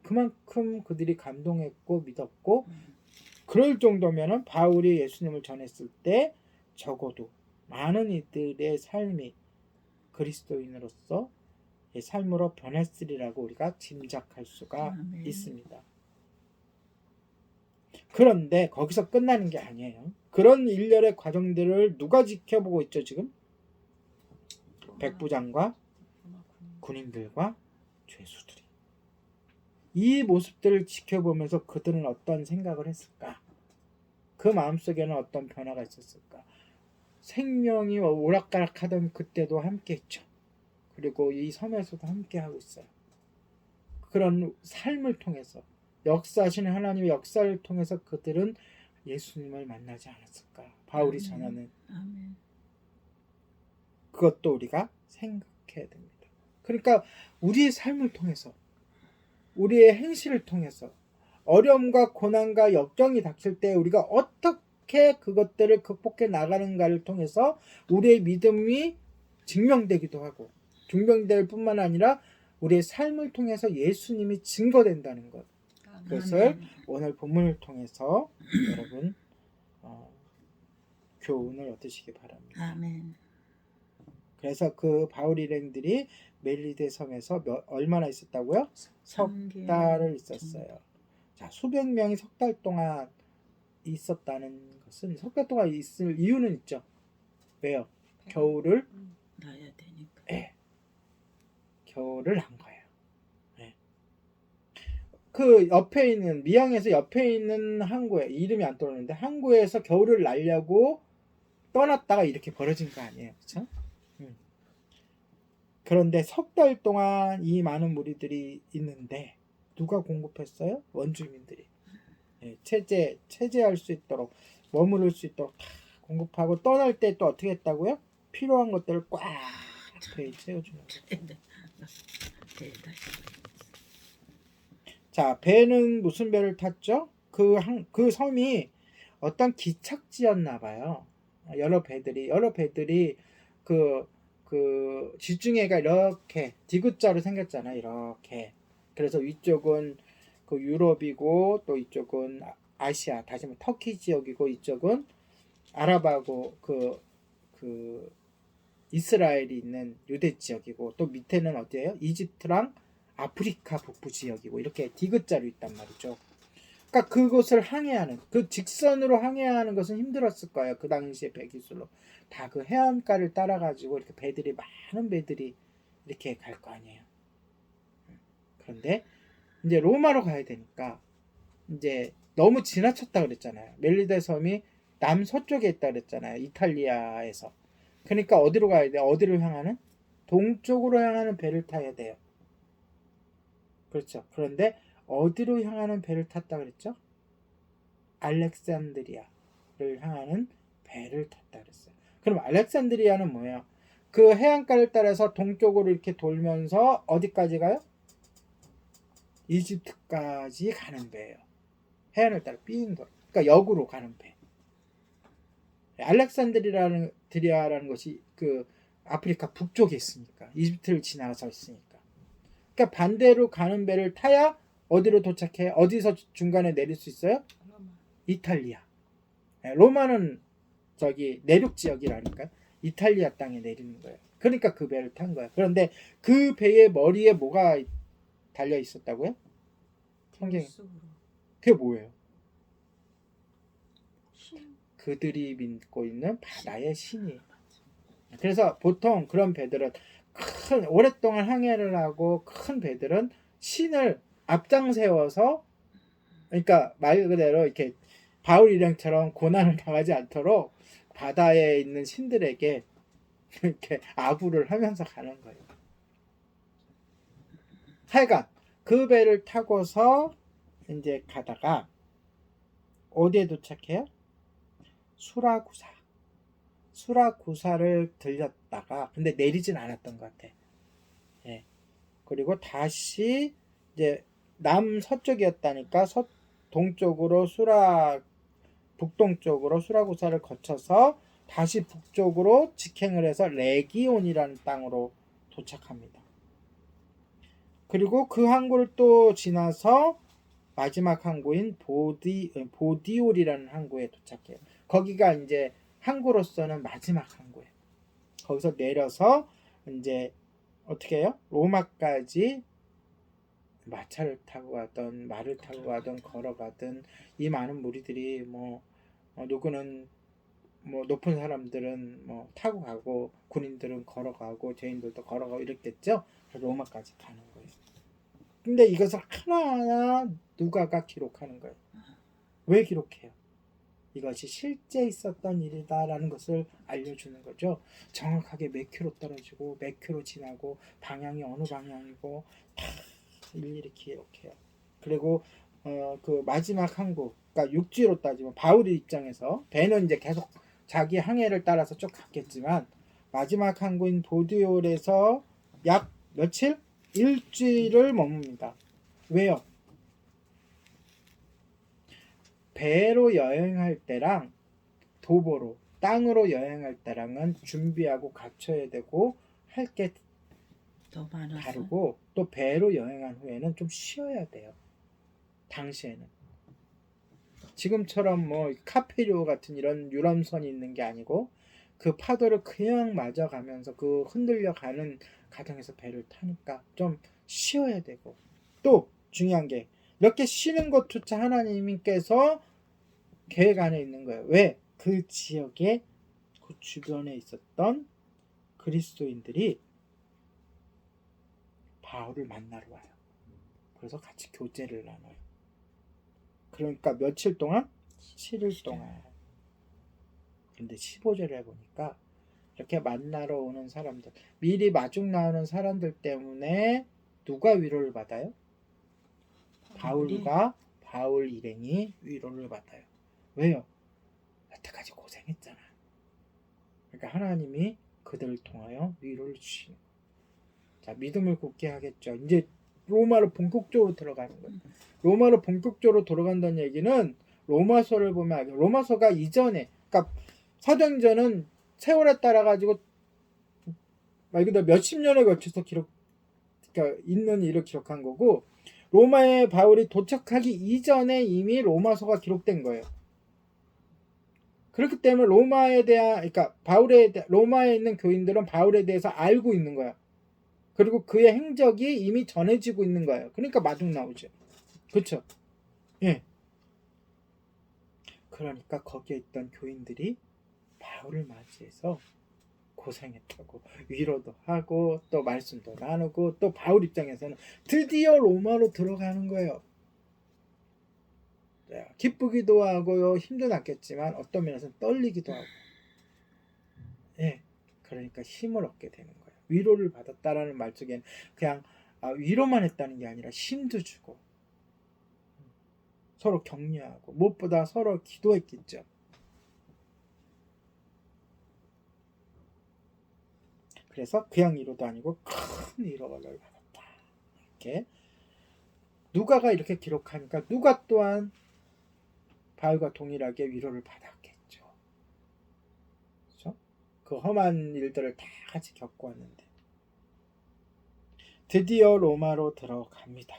그만큼 그들이 감동했고 믿었고 그럴 정도면은 바울이 예수님을 전했을 때 적어도 많은 이들의 삶이 그리스도인으로서 삶으로 변했으리라고 우리가 짐작할 수가 있습니다. 그런데 거기서 끝나는 게 아니에요. 그런 일련의 과정들을 누가 지켜보고 있죠 지금? 백부장과 군인들과 죄수들이. 이 모습들을 지켜보면서 그들은 어떤 생각을 했을까? 그 마음속에는 어떤 변화가 있었을까? 생명이 오락가락하던 그때도 함께했죠. 그리고 이 섬에서도 함께하고 있어요. 그런 삶을 통해서 역사하시는 하나님의 역사를 통해서 그들은 예수님을 만나지 않았을까? 바울이 전하는 그것도 우리가 생각해야 됩니다. 그러니까 우리의 삶을 통해서 우리의 행실을 통해서 어려움과 고난과 역경이 닥칠 때 우리가 어떻게 그것들을 극복해 나가는가를 통해서 우리의 믿음이 증명되기도 하고 증명될 뿐만 아니라 우리의 삶을 통해서 예수님이 증거된다는 것. 그것을 오늘 본문을 통해서 여러분 교훈을 얻으시기 바랍니다. 아멘. 그래서 그 바울 일행들이 멜리데 섬에서 얼마나 있었다고요? 석 달을 있었어요. 자, 수백 명이 석 달 동안 있었다는 것은 석 달 동안 있을 이유는 있죠. 왜요? 겨울을 나야 되니까. 네. 겨울을 난 거예요. 네. 그 옆에 있는 미양에서 옆에 있는 항구에 이름이 안 떠오르는데 항구에서 겨울을 나려고 떠났다가 이렇게 벌어진 거 아니에요, 그렇죠? 그런데 석 달 동안 이 많은 무리들이 있는데 누가 공급했어요? 원주민들이. 네, 체제할 수 있도록 머무를 수 있도록 다 공급하고 떠날 때 또 어떻게 했다고요? 필요한 것들을 꽉 배에 채워주는 거예요. 배에다 자, 배는 무슨 배를 탔죠? 그 섬이 어떤 기척지였나 봐요. 여러 배들이 그 지중해가 이렇게 디귿자로 생겼잖아, 이렇게. 그래서 위쪽은 그 유럽이고 또 이쪽은 아시아, 다시 말해 터키 지역이고 이쪽은 아랍하고 그 이스라엘이 있는 유대 지역이고 또 밑에는 어디예요? 이집트랑 아프리카 북부 지역이고 이렇게 디귿자로 있단 말이죠. 그러니까 그곳을 항해하는 그 직선으로 항해하는 것은 힘들었을 거예요. 그 당시에 배 기술로 다 그 해안가를 따라 가지고 이렇게 많은 배들이 이렇게 갈 거 아니에요. 그런데 이제 로마로 가야 되니까 이제 너무 지나쳤다 그랬잖아요. 멜리데 섬이 남서쪽에 있다 그랬잖아요. 이탈리아에서. 그러니까 어디로 가야 돼? 어디를 향하는? 동쪽으로 향하는 배를 타야 돼요. 그렇죠. 그런데 어디로 향하는 배를 탔다 그랬죠? 알렉산드리아를 향하는 배를 탔다 그랬어요. 그럼 알렉산드리아는 뭐예요? 그 해안가를 따라서 동쪽으로 이렇게 돌면서 어디까지 가요? 이집트까지 가는 배예요. 해안을 따라 삥 돌아. 그러니까 역으로 가는 배. 알렉산드리아라는 것이 그 아프리카 북쪽에 있으니까 이집트를 지나서 있으니까. 그러니까 반대로 가는 배를 타야 어디로 도착해? 어디서 중간에 내릴 수 있어요? 이탈리아. 로마는 저기 내륙 지역이라니까 이탈리아 땅에 내리는 거예요. 그러니까 그 배를 탄 거예요. 그런데 그 배의 머리에 뭐가 달려 있었다고요? 성경에. 그게 뭐예요? 그들이 믿고 있는 바다의 신이. 그래서 보통 그런 배들은 오랫동안 항해를 하고 큰 배들은 신을 앞장 세워서 그러니까 말 그대로 이렇게 바울 일행처럼 고난을 당하지 않도록 바다에 있는 신들에게 이렇게 아부를 하면서 가는 거예요. 하여간 그 배를 타고서 이제 가다가 어디에 도착해요? 수라구사를 들렸다가 근데 내리진 않았던 것 같아. 예. 그리고 다시 이제 남서쪽이었다니까 동쪽으로 북동쪽으로 수라구사를 거쳐서 다시 북쪽으로 직행을 해서 레기온이라는 땅으로 도착합니다. 그리고 그 항구를 또 지나서 마지막 항구인 보디올이라는 항구에 도착해요. 거기가 이제 항구로서는 마지막 항구예요. 거기서 내려서 이제 어떻게 해요? 로마까지 마차를 타고 가든 말을 타고 가든 걸어가든 이 많은 무리들이 누구는 높은 사람들은 타고 가고 군인들은 걸어가고 죄인들도 걸어가고 이랬겠죠. 로마까지 가는 거예요. 근데 이것을 하나하나 누가가 기록하는 거예요. 왜 기록해요? 이것이 실제 있었던 일이다라는 것을 알려주는 거죠. 정확하게 몇 킬로 떨어지고 몇 킬로 지나고 방향이 어느 방향이고 다 일일이 기록해요. 그리고 그 마지막 항구, 그러니까 육지로 따지면 바울의 입장에서 배는 이제 계속 자기 항해를 따라서 쭉 갔겠지만 마지막 항구인 보디올에서 약 며칠? 일주일을 머뭅니다. 왜요? 배로 여행할 때랑 도보로 땅으로 여행할 때랑은 준비하고 갖춰야 되고 할 게 더 많아서 다르고 또 배로 여행한 후에는 좀 쉬어야 돼요. 당시에는 지금처럼 카페리오 같은 이런 유람선이 있는 게 아니고 그 파도를 그냥 맞아가면서 그 흔들려 가는 과정에서 배를 타니까 좀 쉬어야 되고 또 중요한 게 이렇게 쉬는 것조차 하나님께서 계획 안에 있는 거예요. 왜? 그 지역에 그 주변에 있었던 그리스도인들이 바울을 만나러 와요. 그래서 같이 교제를 나눠요. 그러니까 며칠 동안? 7일 동안. 근데 15절에 보니까 이렇게 만나러 오는 사람들, 미리 마중 나오는 사람들 때문에 누가 위로를 받아요? 바울 일행이 위로를 받아요. 왜요? 여태까지 고생했잖아. 그러니까 하나님이 그들을 통하여 위로를 주시는. 자, 믿음을 굳게 하겠죠. 이제 로마로 본격적으로 들어가는 거예요. 로마로 본격적으로 들어간다는 얘기는 로마서를 보면 알죠. 로마서가 이전에, 그러니까 사도행전은 세월에 따라 가지고 말 그대로 몇십 년에 걸쳐서 그러니까 있는 일을 기록한 거고, 로마에 바울이 도착하기 이전에 이미 로마서가 기록된 거예요. 그렇기 때문에 로마에 대한, 그러니까 로마에 있는 교인들은 바울에 대해서 알고 있는 거야. 그리고 그의 행적이 이미 전해지고 있는 거예요. 그러니까 마중 나오죠. 그렇죠? 예. 그러니까 거기에 있던 교인들이 바울을 맞이해서 고생했다고 위로도 하고 또 말씀도 나누고, 또 바울 입장에서는 드디어 로마로 들어가는 거예요. 기쁘기도 하고요, 힘도 났겠지만 어떤 면에서는 떨리기도 하고, 예, 그러니까 힘을 얻게 되는 거예요. 위로를 받았다라는 말 속에는 그냥 위로만 했다는 게 아니라 힘도 주고 서로 격려하고 무엇보다 서로 기도했겠죠. 그래서 그냥 위로도 아니고 큰 위로를 받았다. 이렇게 누가가 이렇게 기록하니까 누가 또한 바울과 동일하게 위로를 받았겠죠. 그렇죠? 그 험한 일들을 다 같이 겪고 왔는데 드디어 로마로 들어갑니다.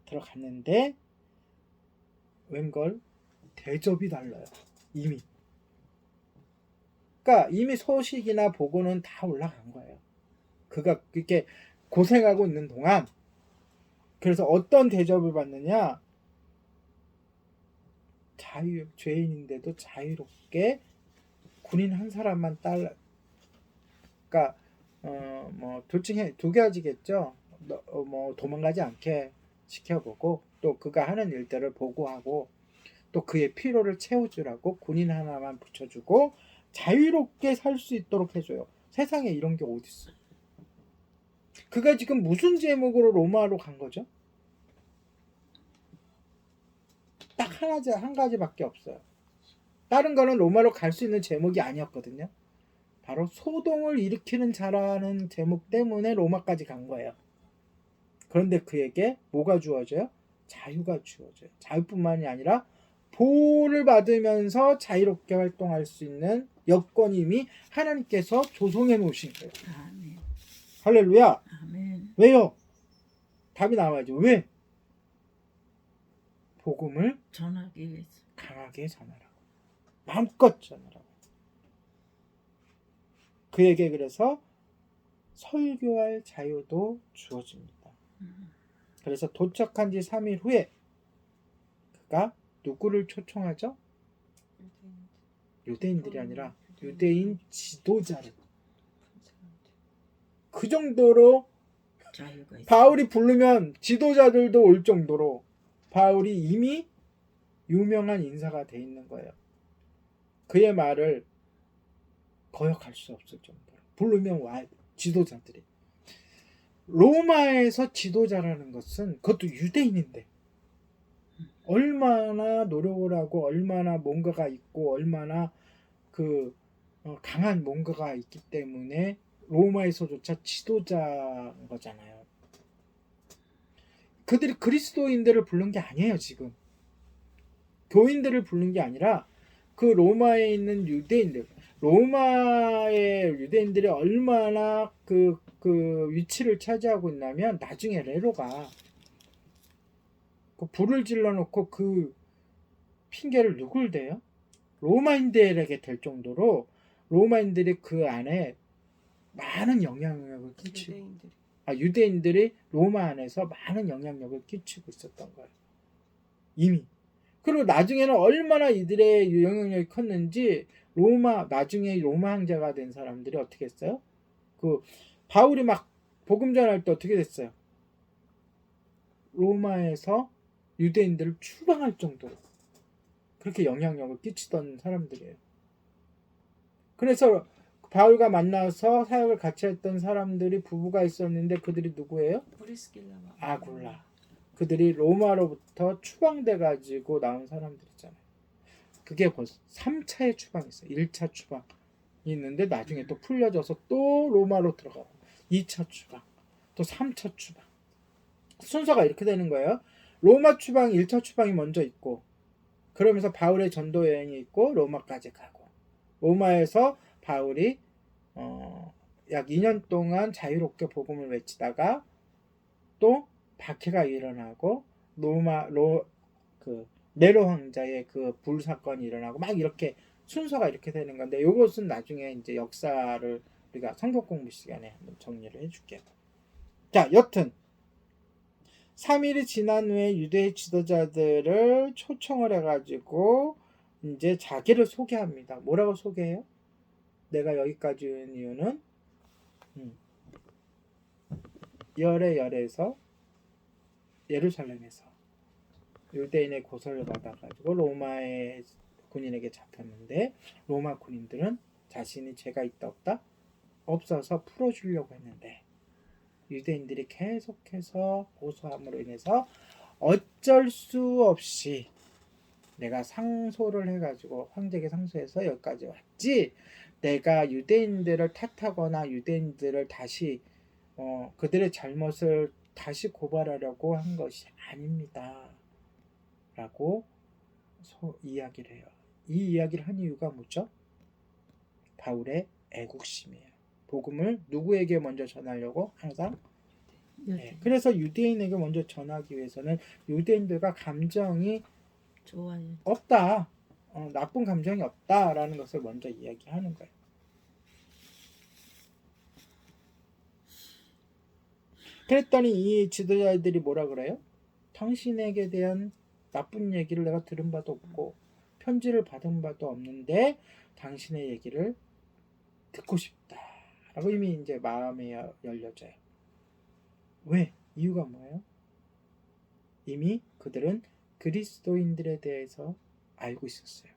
들어갔는데 웬걸 대접이 달라요. 이미. 그러니까 이미 소식이나 보고는 다 올라간 거예요. 그가 이렇게 고생하고 있는 동안. 그래서 어떤 대접을 받느냐? 죄인인데도 자유롭게 군인 한 사람만 그러니까 둘 중에 두 가지겠죠. 도망가지 않게 지켜보고, 또 그가 하는 일들을 보고하고, 또 그의 필요를 채워주라고 군인 하나만 붙여주고 자유롭게 살 수 있도록 해줘요. 세상에 이런 게 어디 있어? 그가 지금 무슨 제목으로 로마로 간 거죠? 딱 한 가지밖에 없어요. 다른 거는 로마로 갈 수 있는 제목이 아니었거든요. 바로 소동을 일으키는 자라는 제목 때문에 로마까지 간 거예요. 그런데 그에게 뭐가 주어져요? 자유가 주어져요. 자유뿐만이 아니라 보호를 받으면서 자유롭게 활동할 수 있는 여건이 이미 하나님께서 조성해 놓으신 거예요. 아멘. 할렐루야. 아멘. 왜요? 답이 나와야죠. 왜? 복음을 전하기 위해서. 강하게 전하라고. 마음껏 전하라고. 그에게 그래서 설교할 자유도 주어집니다. 그래서 도착한 지 3일 후에 그가 누구를 초청하죠? 유대인들이 아니라 유대인 지도자를. 그 정도로 자유가 있어. 바울이 부르면 지도자들도 올 정도로 바울이 이미 유명한 인사가 돼 있는 거예요. 그의 말을 거역할 수 없을 정도로 부르면 와. 지도자들이. 로마에서 지도자라는 것은 그것도 유대인인데 얼마나 노력을 하고 얼마나 뭔가가 있고 얼마나 강한 뭔가가 있기 때문에 로마에서조차 지도자인 거잖아요. 그들이 그리스도인들을 부른 게 아니에요. 지금 교인들을 부른 게 아니라 그 로마에 있는 유대인들, 로마의 유대인들이 얼마나 그 위치를 차지하고 있냐면 나중에 네로가 그 불을 질러놓고 그 핑계를 누굴 대요? 로마인들에게 될 정도로 로마인들이 그 안에 많은 영향력을 끼치고 유대인들이 로마 안에서 많은 영향력을 끼치고 있었던 거예요. 이미. 그리고 나중에는 얼마나 이들의 영향력이 컸는지 나중에 로마 황제가 된 사람들이 어떻게 했어요? 바울이 막 복음 전할 때 어떻게 됐어요? 로마에서 유대인들을 추방할 정도로 그렇게 영향력을 끼치던 사람들이에요. 그래서 바울과 만나서 사역을 같이 했던 사람들이 부부가 있었는데 그들이 누구예요? 브리스길라와 아굴라. 그들이 로마로부터 추방돼 가지고 나온 사람들이잖아요. 그게 벌써 3차의 추방이었어요. 1차 추방. 있는데 나중에 또 풀려져서 또 로마로 들어가고 2차 추방, 또 3차 추방. 순서가 이렇게 되는 거예요. 로마 추방 1차 추방이 먼저 있고 그러면서 바울의 전도 여행이 있고 로마까지 가고 로마에서 바울이 약 2년 동안 자유롭게 복음을 외치다가 또 박해가 일어나고 그 네로 황자의 그 불사건이 일어나고 막 이렇게 순서가 이렇게 되는 건데 이것은 나중에 이제 역사를 우리가 성경 공부 시간에 한번 정리를 해줄게요. 자, 여튼 3일이 지난 후에 유대 지도자들을 초청을 해가지고 이제 자기를 소개합니다. 뭐라고 소개해요? 내가 여기까지 온 이유는 열에서 예루살렘에서 유대인의 고소를 받아가지고 로마의 군인에게 잡혔는데 로마 군인들은 자신이 죄가 있다 없다? 없어서 풀어주려고 했는데 유대인들이 계속해서 고소함으로 인해서 어쩔 수 없이 내가 상소를 해가지고 황제에게 상소해서 여기까지 왔지 내가 유대인들을 탓하거나 유대인들을 다시 그들의 잘못을 다시 고발하려고 한 것이 아닙니다 라고 이야기를 해요. 이 이야기를 한 이유가 뭐죠? 바울의 애국심이에요. 복음을 누구에게 먼저 전하려고? 항상 네. 그래서 유대인에게 먼저 전하기 위해서는 유대인들과 감정이 좋아요. 없다. 나쁜 감정이 없다라는 것을 먼저 이야기하는 거예요. 그랬더니 이 지도자들이 뭐라 그래요? 당신에게 대한 나쁜 얘기를 내가 들은 바도 없고 편지를 받은 바도 없는데 당신의 얘기를 듣고 싶다 라고 이미 이제 마음이 열려져요. 왜? 이유가 뭐예요? 이미 그들은 그리스도인들에 대해서 알고 있었어요.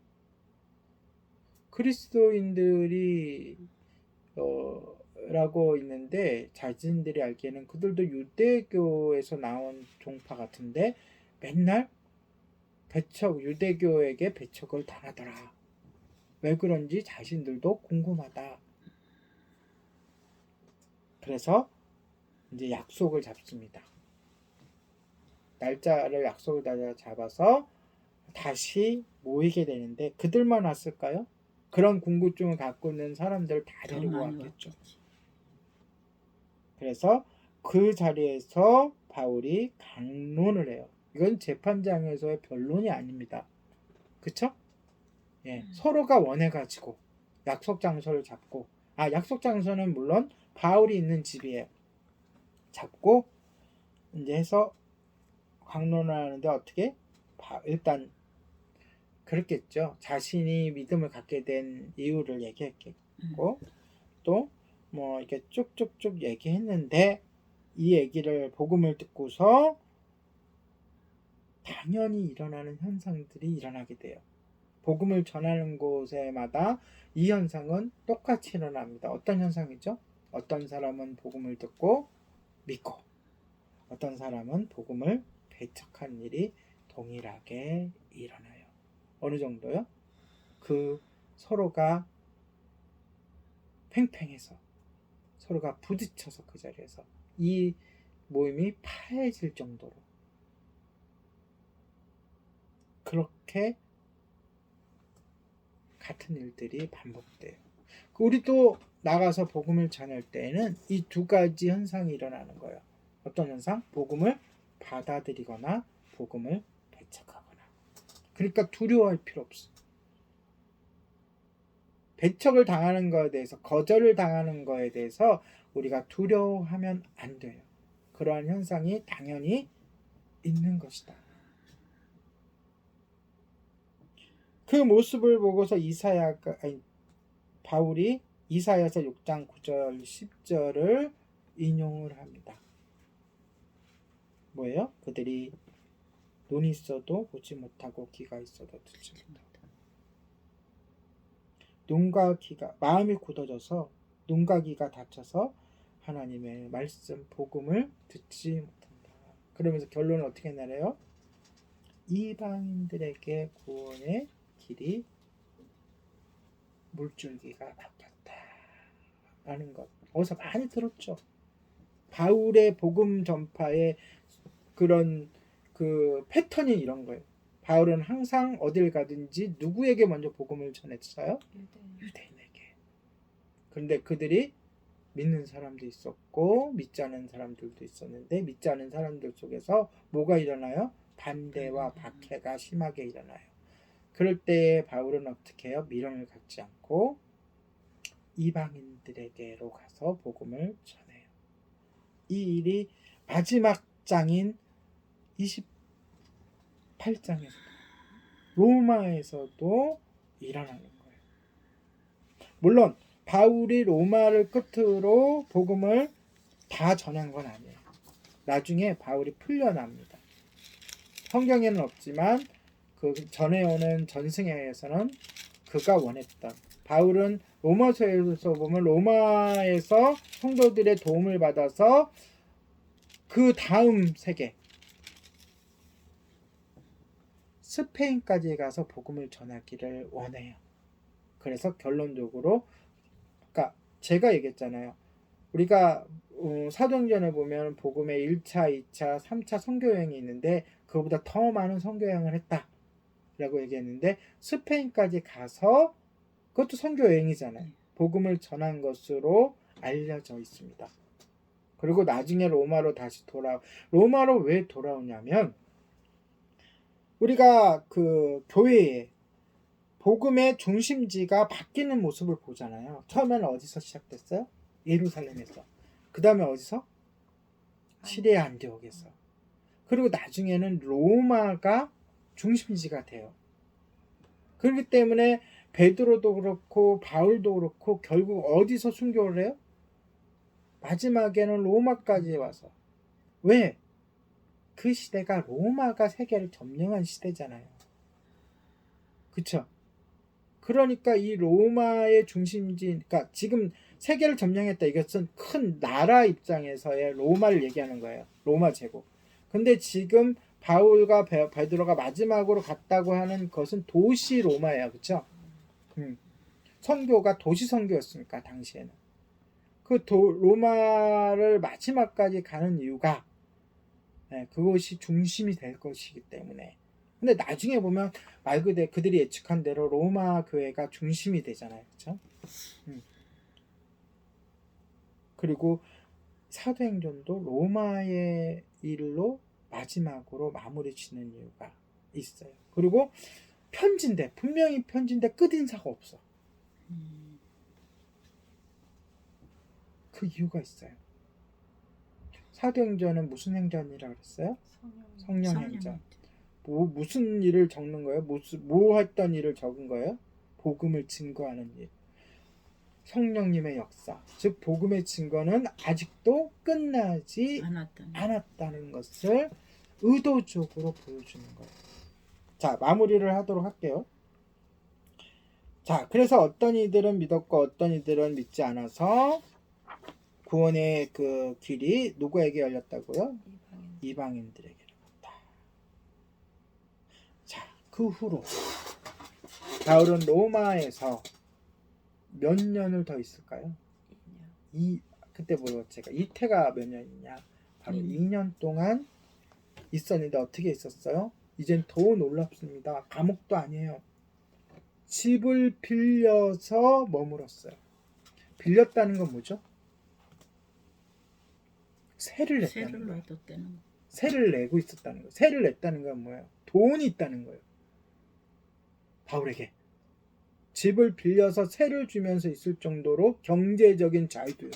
그리스도인들이 라고 있는데 자신들이 알기에는 그들도 유대교에서 나온 종파 같은데 맨날 유대교에게 배척을 당하더라. 왜 그런지 자신들도 궁금하다. 그래서 이제 약속을 잡습니다. 날짜를 약속을 잡아서 다시 모이게 되는데 그들만 왔을까요? 그런 궁금증을 갖고 있는 사람들을 다 데리고 왔겠죠. 그래서 그 자리에서 바울이 강론을 해요. 이건 재판장에서의 변론이 아닙니다. 그쵸? 예, 서로가 원해가지고 약속 장소를 잡고 약속 장소는 물론 바울이 있는 집이에요. 잡고 이제 해서 강론을 하는데 어떻게? 일단 그렇겠죠. 자신이 믿음을 갖게 된 이유를 얘기했겠고 또 뭐 이렇게 쭉쭉쭉 얘기했는데 이 얘기를 복음을 듣고서 당연히 일어나는 현상들이 일어나게 돼요. 복음을 전하는 곳에마다 이 현상은 똑같이 일어납니다. 어떤 현상이죠? 어떤 사람은 복음을 듣고 믿고 어떤 사람은 복음을 배척한 일이 동일하게 일어나요. 어느 정도요? 그 서로가 팽팽해서 서로가 부딪혀서 그 자리에서 이 모임이 파해질 정도로 그렇게 같은 일들이 반복돼요. 우리도 나가서 복음을 전할 때에는 이 두 가지 현상이 일어나는 거예요. 어떤 현상? 복음을 받아들이거나 복음을 배척하거나. 그러니까 두려워할 필요 없어. 배척을 당하는 거에 대해서 거절을 당하는 거에 대해서 우리가 두려워하면 안 돼요. 그러한 현상이 당연히 있는 것이다. 그 모습을 보고서 바울이 이사야서 6장 9절 10절을 인용을 합니다. 뭐예요? 그들이 눈이 있어도 보지 못하고 귀가 있어도 듣지 못하고 눈과 귀가 마음이 굳어져서 눈과 귀가 닫혀서 하나님의 말씀 복음을 듣지 못한다. 그러면서 결론은 어떻게 내려요? 이방인들에게 구원의 길이 물줄기가 막혔다. 전파라는 것. 어디서 많이 들었죠. 바울의 복음 전파의 그런 그 패턴이 이런 거예요. 바울은 항상 어딜 가든지 누구에게 먼저 복음을 전했어요? 유대인에게. 그런데 그들이 믿는 사람도 있었고 믿지 않은 사람들도 있었는데 믿지 않은 사람들 속에서 뭐가 일어나요? 반대와 박해가 심하게 일어나요. 그럴 때 바울은 어떻게 해요? 미련을 갖지 않고 이방인들에게로 가서 복음을 전해요. 이 일이 마지막 장인 28장에서 로마에서도 일어나는 거예요. 물론 바울이 로마를 끝으로 복음을 다 전한 건 아니에요. 나중에 바울이 풀려납니다. 성경에는 없지만 그 전해오는 전승회에서는 그가 원했던, 바울은 로마서에서 보면 로마에서 성도들의 도움을 받아서 그 다음 세계 스페인까지 가서 복음을 전하기를 원해요. 그래서 결론적으로, 그러니까 제가 얘기했잖아요. 우리가 사도행전을 보면 복음의 1차, 2차, 3차 선교여행이 있는데 그거보다 더 많은 선교여행을 했다 라고 얘기했는데, 스페인까지 가서 그것도 선교여행이잖아요. 복음을 전한 것으로 알려져 있습니다. 그리고 나중에 로마로 다시 로마로 왜 돌아오냐면, 우리가 그 교회에 복음의 중심지가 바뀌는 모습을 보잖아요. 처음에는 어디서 시작됐어요? 예루살렘에서. 그 다음에 어디서? 시리아 안디옥에서. 그리고 나중에는 로마가 중심지가 돼요. 그렇기 때문에 베드로도 그렇고 바울도 그렇고 결국 어디서 순교를 해요? 마지막에는 로마까지 와서. 왜? 그 시대가 로마가 세계를 점령한 시대잖아요. 그쵸? 그러니까 이 로마의 중심지, 그러니까 지금 세계를 점령했다, 이것은 큰 나라 입장에서의 로마를 얘기하는 거예요. 로마 제국. 근데 지금 바울과 베드로가 마지막으로 갔다고 하는 것은 도시 로마예요. 그쵸? 선교가 도시 선교였으니까 당시에는. 그 로마를 마지막까지 가는 이유가 그것이 중심이 될 것이기 때문에. 근데 나중에 보면 말 그대로 그들이 예측한 대로 로마 교회가 중심이 되잖아요. 그렇죠? 그리고 사도행전도 로마의 일로 마지막으로 마무리 짓는 이유가 있어요. 그리고 편지인데, 분명히 편지인데 끝인사가 없어. 그 이유가 있어요. 사도행전은 무슨 행전이라고 그랬어요? 성령행전. 무슨 일을 적는 거예요? 뭐 했던 일을 적은 거예요? 복음을 증거하는 일. 성령님의 역사. 즉 복음의 증거는 아직도 끝나지 않았다는 것을 의도적으로 보여주는 거예요. 자, 마무리를 하도록 할게요. 자, 그래서 어떤 이들은 믿었고 어떤 이들은 믿지 않아서 구원의 그 길이 누구에게 열렸다고요? 이방인들에게 열렸다. 자, 그 후로 바울은 로마에서 몇 년을 더 있을까요? 그때 뭐였죠? 제가 이태가 몇 년이냐? 바로 2년 동안 있었는데 어떻게 있었어요? 이젠 더 놀랍습니다. 감옥도 아니에요. 집을 빌려서 머물었어요. 빌렸다는 건 뭐죠? 세를 냈다는 거예요. 세를 내고 있었다는 거예요. 세를 냈다는 건 뭐예요? 돈이 있다는 거예요. 바울에게 집을 빌려서 세를 주면서 있을 정도로 경제적인 자유도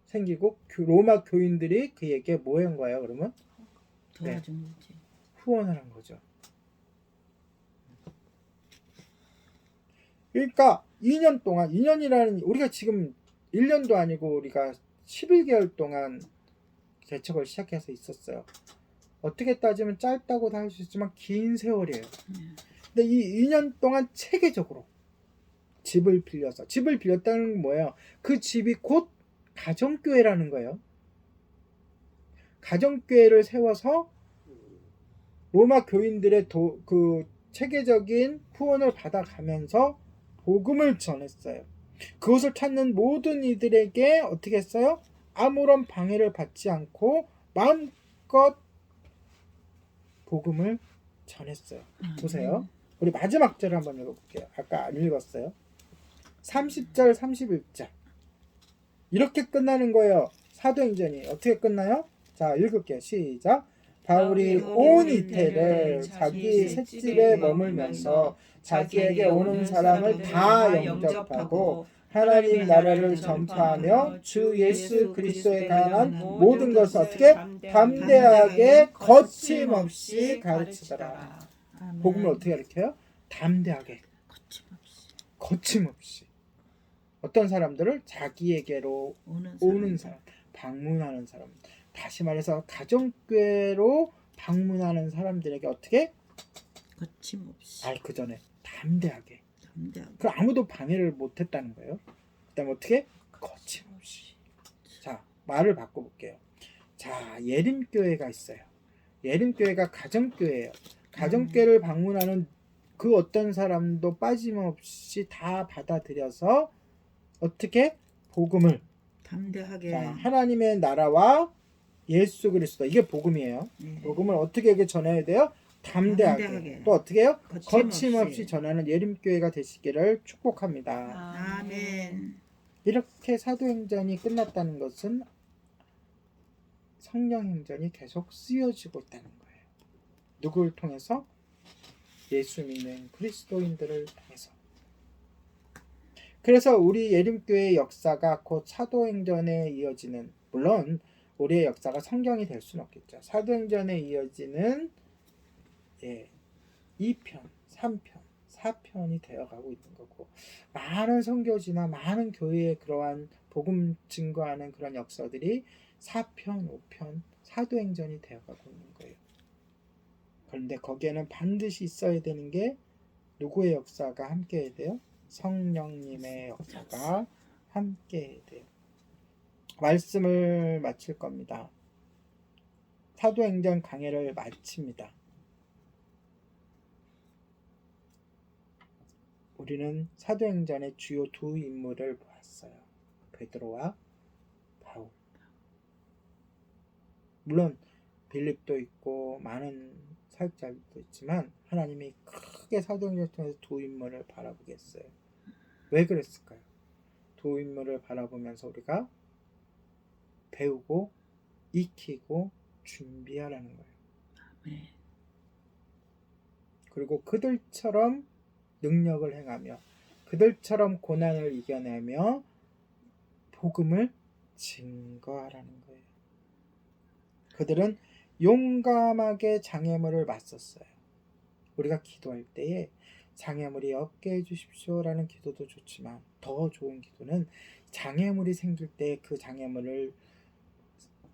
생기고, 로마 교인들이 그에게 뭐 한 거예요? 그러면 도와준 거지. 후원을 한 거죠. 그러니까 2년 동안, 2년이라는, 우리가 지금 1년도 아니고 우리가 11개월 동안 개척을 시작해서 있었어요. 어떻게 따지면 짧다고도 할 수 있지만 긴 세월이에요. 근데 이 2년 동안 체계적으로 집을 빌려서, 집을 빌렸다는 건 뭐예요? 그 집이 곧 가정교회라는 거예요. 가정교회를 세워서 로마 교인들의 그 체계적인 후원을 받아가면서 복음을 전했어요. 그것을 찾는 모든 이들에게 어떻게 했어요? 아무런 방해를 받지 않고 마음껏 복음을 전했어요. 보세요. 우리 마지막 절 한번 읽어볼게요. 아까 안 읽었어요. 30절 31절 이렇게 끝나는 거예요. 사도행전이 어떻게 끝나요? 자, 읽을게요. 시작. 바울이 온 이태를 자기 셋집에 머물면서 자기에게 오는 사람을 다 영접하고 하나님 나라를 전파하며 주 예수 그리스도에 관한 모든 것을 어떻게 담대하게 거침없이 가르치더라. 복음을 어떻게 가르쳐요? 담대하게 거침없이. 어떤 사람들을 자기에게로 오는 사람, 방문하는 사람. 다시 말해서 가정교회로 방문하는 사람들에게 어떻게? 거침없이. 그 전에 담대하게. 담대하게. 그 아무도 방해를 못했다는 거예요. 그다음에 어떻게? 거침없이. 자, 말을 바꿔볼게요. 자, 예림교회가 있어요. 예림교회가 가정교회예요. 가정교회를 방문하는 그 어떤 사람도 빠짐없이 다 받아들여서 어떻게? 복음을 담대하게. 자, 하나님의 나라와 예수 그리스도 이게 복음이에요. 복음을 어떻게 전해야 돼요? 담대하게. 또 어떻게 해요? 거침없이 전하는 예림교회가 되시기를 축복합니다. 아멘. 이렇게 사도행전이 끝났다는 것은 성령행전이 계속 쓰여지고 있다는 거예요. 누구를 통해서? 예수 믿는 그리스도인들을 통해서. 그래서 우리 예림교회의 역사가 곧 사도행전에 이어지는, 물론 우리의 역사가 성경이 될 수는 없겠죠. 사도행전에 이어지는 2편, 3편, 4편이 되어가고 있는 거고, 많은 선교지나 많은 교회의 그러한 복음 증거하는 그런 역사들이 4편, 5편 사도행전이 되어가고 있는 거예요. 그런데 거기에는 반드시 있어야 되는 게 누구의 역사가 함께 해야 돼요? 성령님의 역사가 함께 해야 돼요. 말씀을 마칠 겁니다. 사도행전 강해를 마칩니다. 우리는 사도행전의 주요 두 인물을 보았어요. 베드로와 바울. 물론 빌립도 있고 많은 사역자들도 있지만 하나님이 크게 사도행전을 통해서 두 인물을 바라보게 했어요. 왜 그랬을까요? 두 인물을 바라보면서 우리가 배우고 익히고 준비하라는 거예요. 네. 그리고 그들처럼 능력을 행하며 그들처럼 고난을 이겨내며 복음을 증거하라는 거예요. 그들은 용감하게 장애물을 맞섰어요. 우리가 기도할 때에 장애물이 없게 해주십시오라는 기도도 좋지만 더 좋은 기도는 장애물이 생길 때 그 장애물을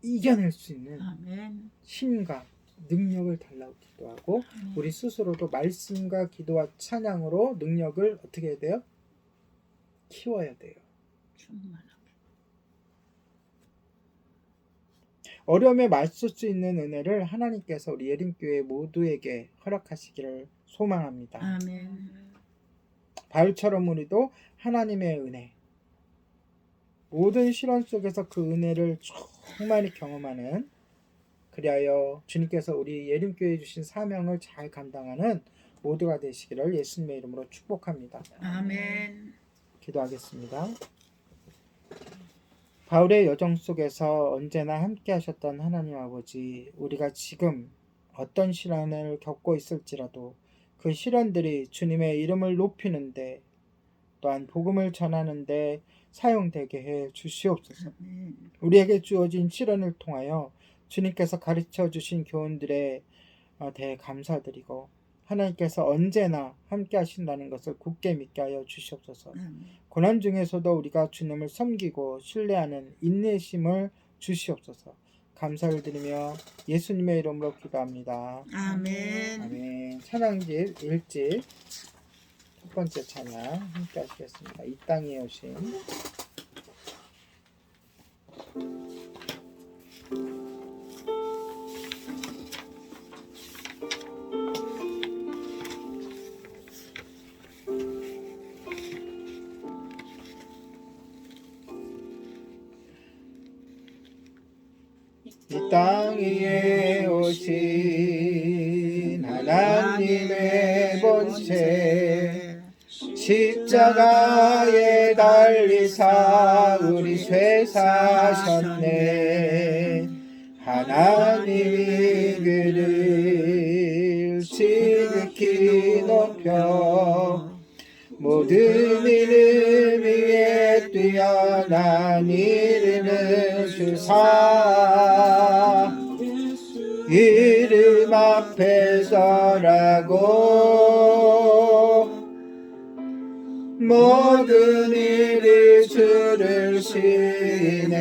이겨낼 수 있는 아멘. 힘과 능력을 달라고 기도하고 우리 스스로도 말씀과 기도와 찬양으로 능력을 어떻게 해야 돼요? 키워야 돼요. 충만하게. 어려움에 맞설 수 있는 은혜를 하나님께서 우리 예림교회 모두에게 허락하시기를 소망합니다. 아멘. 바울처럼 우리도 하나님의 은혜, 모든 시련 속에서 그 은혜를 충만히 경험하는, 그리하여 주님께서 우리 예림교회에 주신 사명을 잘 감당하는 모두가 되시기를 예수님의 이름으로 축복합니다. 아멘. 기도하겠습니다. 바울의 여정 속에서 언제나 함께 하셨던 하나님 아버지, 우리가 지금 어떤 시련을 겪고 있을지라도 그 시련들이 주님의 이름을 높이는데 또한 복음을 전하는데 사용되게 해 주시옵소서. 우리에게 주어진 시련을 통하여 주님께서 가르쳐 주신 교훈들에 대해 감사드리고 하나님께서 언제나 함께 하신다는 것을 굳게 믿게 하여 주시옵소서. 고난 중에서도 우리가 주님을 섬기고 신뢰하는 인내심을 주시옵소서. 감사를 드리며 예수님의 이름으로 기도합니다. 아멘. 아멘. 찬양집 1집 첫 번째 찬양 함께 하시겠습니다. 이 땅에 오신 땅 위에 오신 하나님의 본체 십자가에 달리사 우리 죄 사셨네. 하나님이 그를 지극히 높여 모든 이름 위에 뛰어난 이름을 주사 이름 앞에 서라고 모든 일을 들으시네.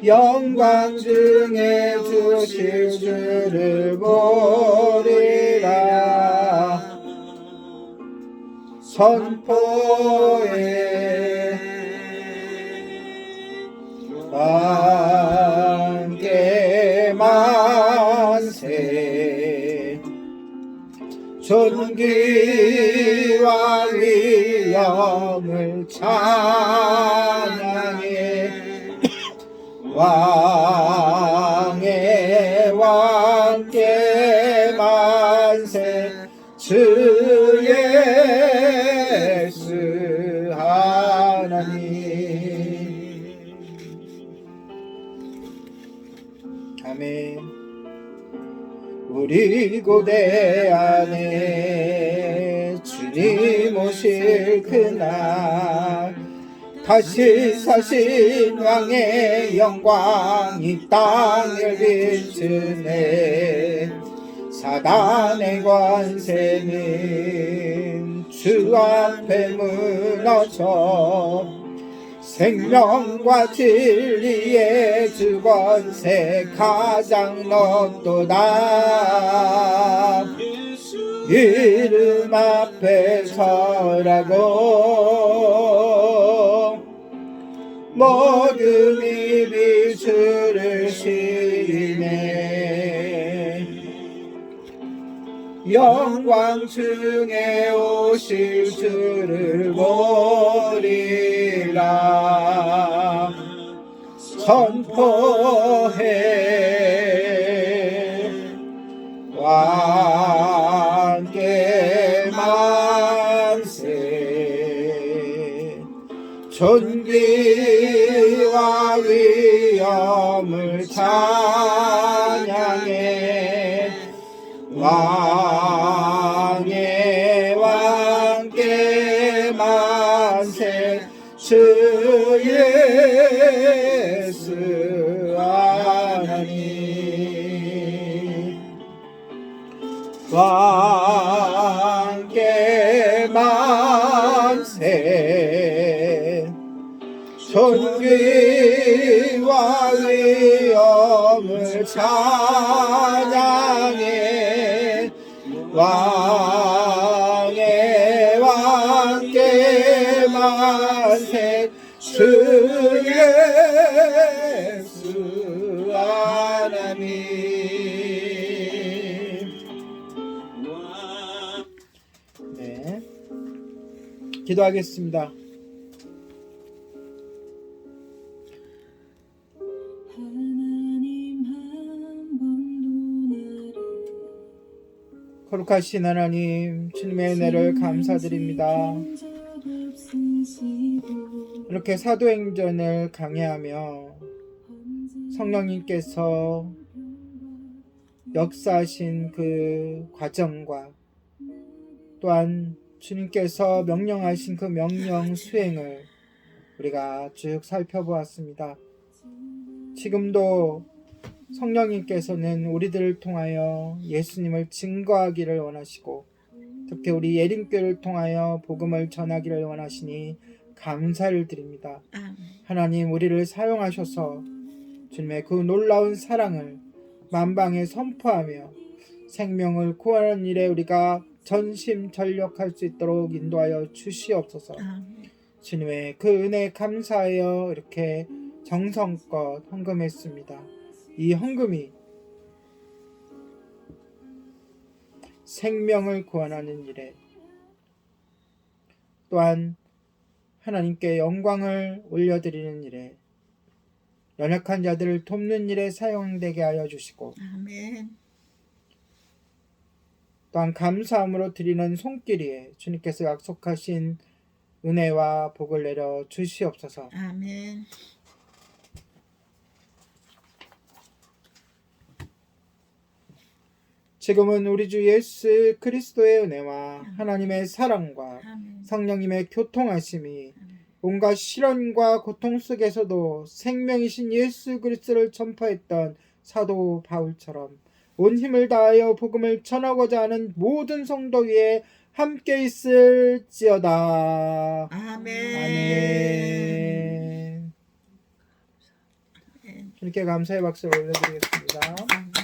영광 중에 주실 줄을 보리라. 선포해 왕께 만세. 존귀와 위엄을 찬양해. 왕의 왕께 만세. 주 예수 하나님. 아멘. 우리 고대 안에 주님 오실 그날 다시 사신 왕의 영광 이 땅을 비추네. 사단의 권세는 주 앞에 무너져 생명과 진리의 주 권세 가장 높도다. 이름 앞에 서라고 모든 입이 주를 시네. 영광 중에 오실 주를 보리라. 선포해 왕께 만세. 존귀와 위엄을 찬양해. 왕의 왕께 만세. 주 예수 하나님. 왕께 만세. 존귀와 위엄을 찬양해. 왕의 왕께 만세. 주 예수 하나님. 네, 기도하겠습니다. 거룩하신 하나님, 주님의 은혜를 감사드립니다. 이렇게 사도행전을 강해하며 성령님께서 역사하신 그 과정과 또한 주님께서 명령하신 그 명령 수행을 우리가 쭉 살펴보았습니다. 지금도 성령님께서는 우리들을 통하여 예수님을 증거하기를 원하시고 특히 우리 예림교를 통하여 복음을 전하기를 원하시니 감사를 드립니다. 하나님, 우리를 사용하셔서 주님의 그 놀라운 사랑을 만방에 선포하며 생명을 구하는 일에 우리가 전심전력할 수 있도록 인도하여 주시옵소서. 주님의 그 은혜에 감사하여 이렇게 정성껏 헌금했습니다. 이 헌금이 생명을 구원하는 일에 또한 하나님께 영광을 올려드리는 일에 연약한 자들을 돕는 일에 사용되게 하여 주시고 아멘. 또한 감사함으로 드리는 손길이에 주님께서 약속하신 은혜와 복을 내려 주시옵소서. 아멘. 지금은 우리 주 예수 그리스도의 은혜와 하나님의 사랑과 아멘. 성령님의 교통하심이 온갖 시련과 고통 속에서도 생명이신 예수 그리스도를 전파했던 사도 바울처럼 온 힘을 다하여 복음을 전하고자 하는 모든 성도 위에 함께 있을지어다. 아멘. 아멘. 주님께 감사의 박수를 올려드리겠습니다. 아멘.